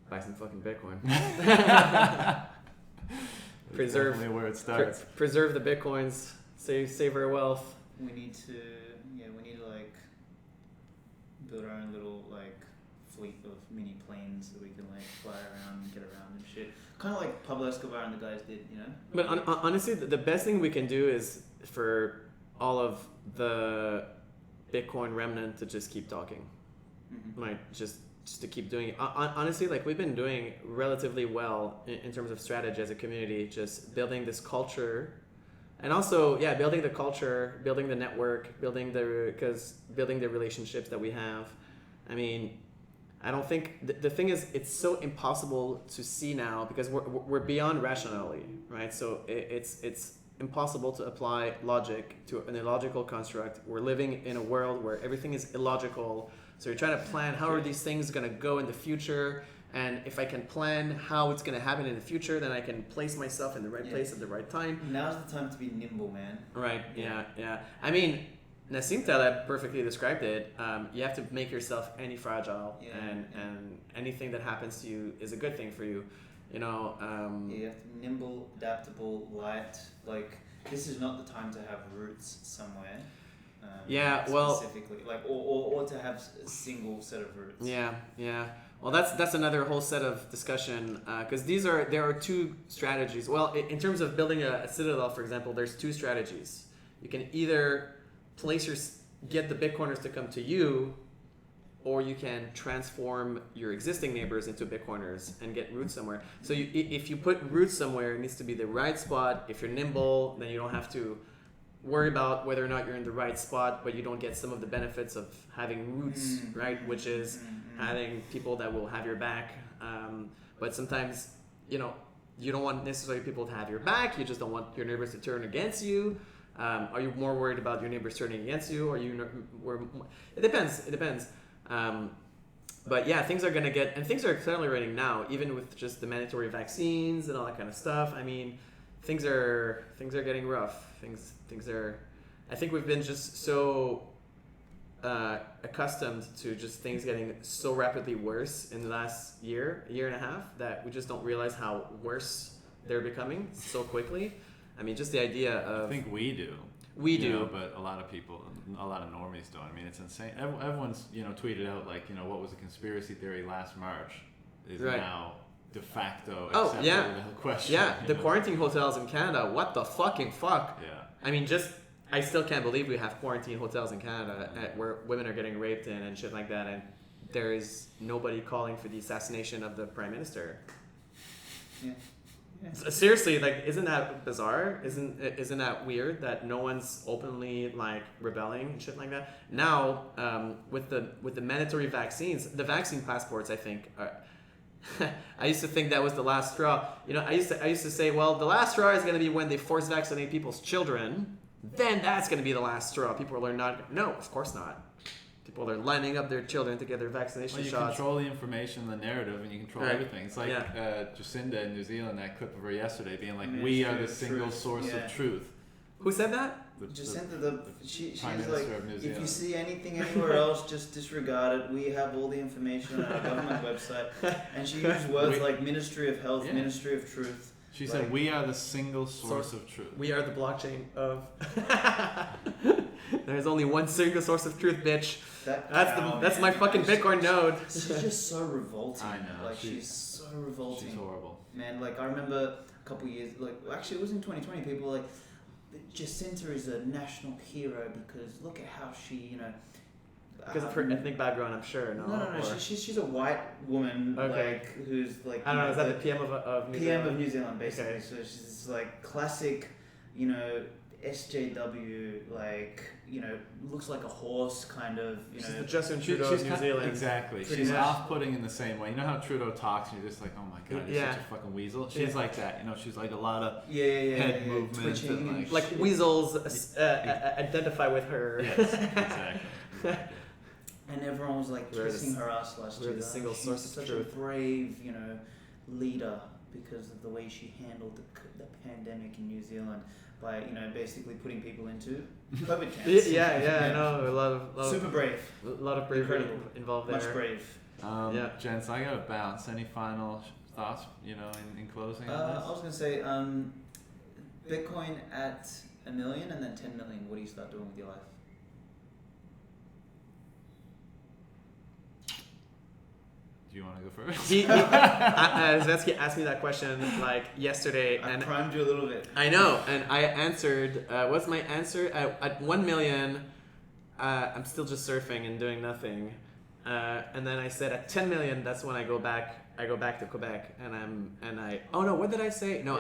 Buy some fucking Bitcoin. Preserve where it starts. Preserve the Bitcoins. Save our wealth. We need to like build our own little like fleet of mini planes that we can like fly around and get around and shit. Kind of like Pablo Escobar and the guys did, you know? But honestly, the best thing we can do is for all of the Bitcoin remnant to just keep talking. Like, just to keep doing it. Honestly, like, we've been doing relatively well in terms of strategy as a community, just building this culture. And also, building the culture, building the network, building the relationships that we have. I mean, I don't think the thing is it's so impossible to see now because we're beyond rationality, right? So it's impossible to apply logic to an illogical construct. We're living in a world where everything is illogical. So you're trying to plan how are these things going to go in the future, and if I can plan how it's going to happen in the future, then I can place myself in the right place at the right time. Now's the time to be nimble, man. Right. Yeah. I mean, Nassim Taleb perfectly described it. You have to make yourself anti-fragile, and anything that happens to you is a good thing for you. You know. You have to be nimble, adaptable, light. Like this is not the time to have roots somewhere. Specifically, like or to have a single set of roots. Yeah. Well, that's another whole set of discussion because there are two strategies. Well, in terms of building a citadel, for example, there's two strategies. You can either get the Bitcoiners to come to you, or you can transform your existing neighbors into Bitcoiners and get roots somewhere. So if you put roots somewhere, it needs to be the right spot. If you're nimble, then you don't have to worry about whether or not you're in the right spot, but you don't get some of the benefits of having roots, right? Which is having people that will have your back. But sometimes, you don't want necessarily people to have your back. You just don't want your neighbors to turn against you. Are you more worried about your neighbors turning against you? Or it depends. But yeah, things are accelerating now, even with just the mandatory vaccines and all that kind of stuff. I mean, things are getting rough. Things are. I think we've been just so accustomed to just things getting so rapidly worse in the last year and a half, that we just don't realize how worse they're becoming so quickly. I mean, just the idea of. I think we do. We do, but a lot of people, a lot of normies don't. I mean, it's insane. Everyone's tweeted out like what was a conspiracy theory last March is now de facto accepted without question. Yeah, the quarantine hotels in Canada. What the fucking fuck? Yeah. I mean, I still can't believe we have quarantine hotels in Canada where women are getting raped in and shit like that, and there is nobody calling for the assassination of the Prime Minister. Yeah. Seriously, like, isn't that bizarre? Isn't that weird that no one's openly like rebelling and shit like that? Now, with the mandatory vaccines, the vaccine passports, I think. I used to think that was the last straw. I used to say, well, the last straw is going to be when they force vaccinate people's children. Then that's going to be the last straw. People are not. No, of course not. People are lining up their children to get their vaccination shots. You control the information, the narrative, and you control everything. It's like Jacinda in New Zealand, that clip of her yesterday being like, we are the single source of truth. Who said that? Jacinda, she's like, if you see anything anywhere else, just disregard it. We have all the information on our government website. And she used words like Ministry of Health, Ministry of Truth. She said, we are the single source of truth. We are the blockchain of... There's only one single source of truth, bitch. That's my fucking Bitcoin node. She's just so revolting. I know. Like, she's so revolting. She's horrible. Man, like, I remember a couple years... Actually, it was in 2020. People were like, Jacinta is a national hero because look at how she, because of her ethnic background, I'm sure. No. She's a white woman, who's like. I don't know. Is that the PM of New Zealand? PM of New Zealand, basically. Okay. So she's like classic, SJW, looks like a horse, kind of. She's the Justin Trudeau of New Zealand. Exactly. She's off-putting in the same way. You know how Trudeau talks, and you're just like, oh my god, he's such a fucking weasel. She's like that. She's like a lot of head movement, and like weasels identify with her. Yes, exactly. And everyone was like kissing her ass last year. We're the single source of truth. Such a brave, leader because of the way she handled the pandemic in New Zealand by, basically putting people into COVID camps. I know. A lot of super brave. A lot of bravery involved there. Much brave. Gents, I gotta bounce. Any final thoughts, in closing on this? I was gonna say, Bitcoin at $1 million and then 10 million. What do you start doing with your life? Do you want to go first? Svetski asked me that question like yesterday, I and primed you a little bit. I know, and I answered. What's my answer? At 1 million, I'm still just surfing and doing nothing, and then I said at 10 million, that's when I go back. I go back to Quebec, Oh no, what did I say? No,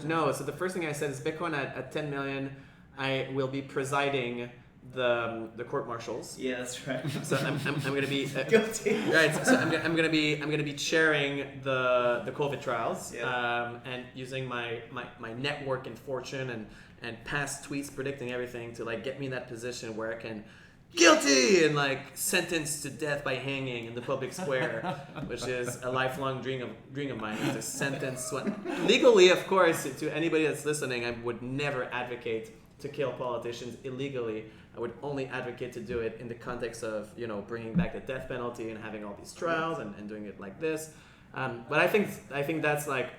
no. So the first thing I said is Bitcoin at 10 million. I will be presiding the court martials. Yeah, that's right. So I'm going to be guilty. Right. So I'm going to be chairing the COVID trials. Yeah. And using my network and fortune and past tweets predicting everything to like get me in that position where I can guilty and like sentenced to death by hanging in the public square, which is a lifelong dream of mine. Is to sentence legally, of course. To anybody that's listening, I would never advocate to kill politicians illegally, I would only advocate to do it in the context of, bringing back the death penalty and having all these trials and doing it like this. But I think that's like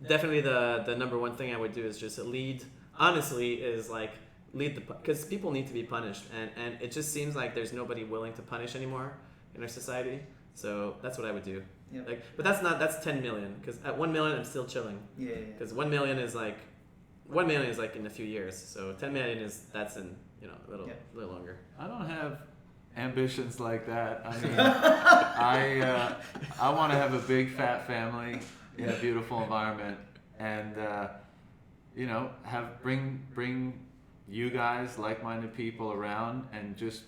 definitely the number one thing I would do is just lead. Honestly, is like lead because people need to be punished, and it just seems like there's nobody willing to punish anymore in our society. So that's what I would do. Yep. But that's 10 million, because at 1 million I'm still chilling. Yeah. Because 1 million is like in a few years. So 10 million that's in a little longer. I don't have ambitions like that. I mean, I want to have a big fat family in a beautiful environment, and bring you guys, like-minded people around, and just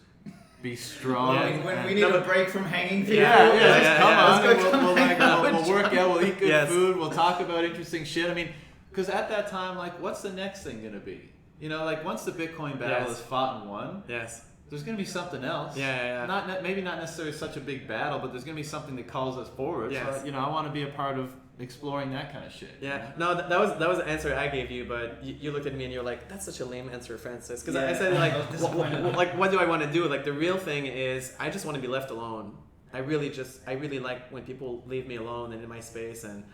be strong. When we need a break from hanging people. Come on. We'll work out. We'll eat good food. We'll talk about interesting shit. I mean, because at that time, like, what's the next thing gonna be? Like, once the Bitcoin battle is fought and won, there's gonna be something else. Maybe not necessarily such a big battle, but there's gonna be something that calls us forward. So, I want to be a part of exploring that kind of shit. No, that was the answer I gave you, but you looked at me and you're like, that's such a lame answer, Francis, because I said like what do I want to do? Like, the real thing is I just want to be left alone. I really like when people leave me alone and in my space, and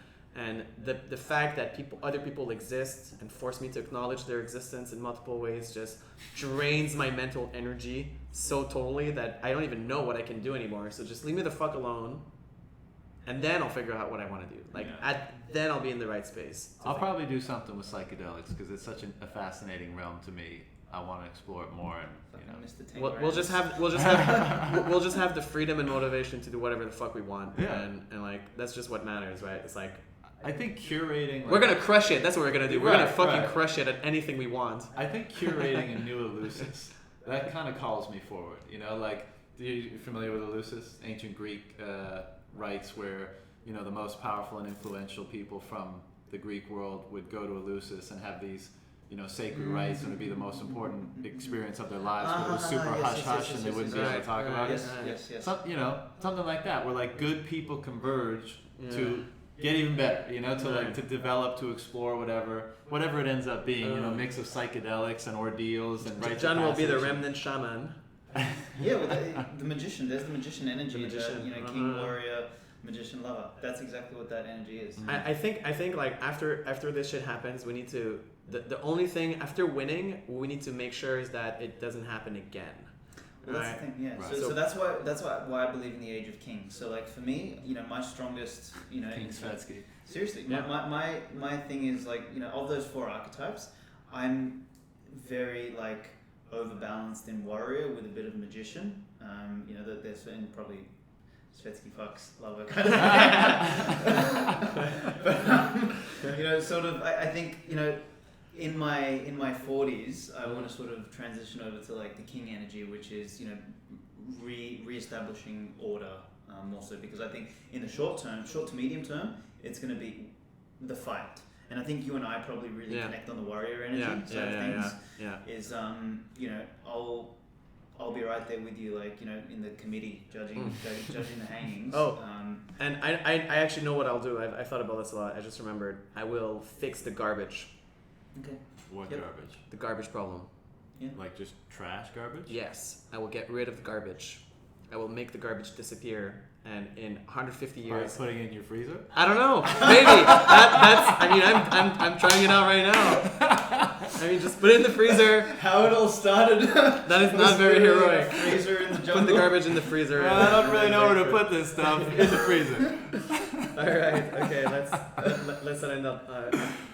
the fact that other people exist and force me to acknowledge their existence in multiple ways just drains my mental energy so totally that I don't even know what I can do anymore. So just leave me the fuck alone. And then I'll figure out what I want to do. Then I'll be in the right space. I'll probably do something with psychedelics because it's such a fascinating realm to me. I want to explore it more, and we'll just have the freedom and motivation to do whatever the fuck we want. And like that's just what matters, right? It's like I think curating. We're gonna crush it. That's what we're gonna do. We're gonna fucking crush it at anything we want. I think curating a new Eleusis, that kind of calls me forward. Like, are you familiar with Eleusis? Ancient Greek. Rites where the most powerful and influential people from the Greek world would go to Eleusis and have these sacred rites, and it would be the most important experience of their lives, but it was super hush and they wouldn't be able to talk about it. Something like that, where like good people converge to get even better, to develop, to explore whatever it ends up being, mix of psychedelics and ordeals and rites. John will be the remnant shaman. The magician. There's the magician energy. King, warrior, magician, lover. That's exactly what that energy is. I think like after this shit happens, we need to. The only thing after winning, we need to make sure is that it doesn't happen again. Well, that's the thing. Yeah. Right. So that's why I believe in the age of kings. So like for me, my strongest, King Svetski. Seriously, my thing is like of those 4 archetypes, I'm very like overbalanced in warrior with a bit of magician. There's probably Svetski fucks lover kind of. Sort of. I think in my 40s, I want to sort of transition over to like the king energy, which is re-establishing order more so, because I think in the short to medium term, it's going to be the fight. And I think you and I probably really connect on the warrior energy side of things. Is I'll be right there with you, like in the committee judging the hangings. And I actually know what I'll do. I thought about this a lot. I just remembered. I will fix the garbage. Okay. What garbage? The garbage problem. Yeah. Like just trash garbage? Yes, I will get rid of the garbage. I will make the garbage disappear. And in 150 years, putting it in your freezer? I don't know. Maybe that's. I mean, I'm trying it out right now. I mean, just put it in the freezer. How it all started. That is not very heroic. Freezer in the jungle. Put the garbage in the freezer. I don't really know where to put this stuff in the freezer. All right. Okay. Let's end up.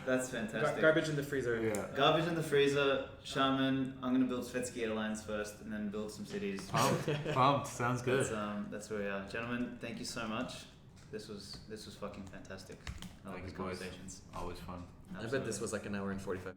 That's fantastic. Garbage in the freezer. Yeah. Garbage in the freezer. Shaman. I'm gonna build Svetski Airlines first, and then build some cities. Pumped. Sounds good. That's where we are, gentlemen. Thank you so much. This was fucking fantastic. Thank you, conversations. Always fun. Absolutely. I bet this was like an hour and 45.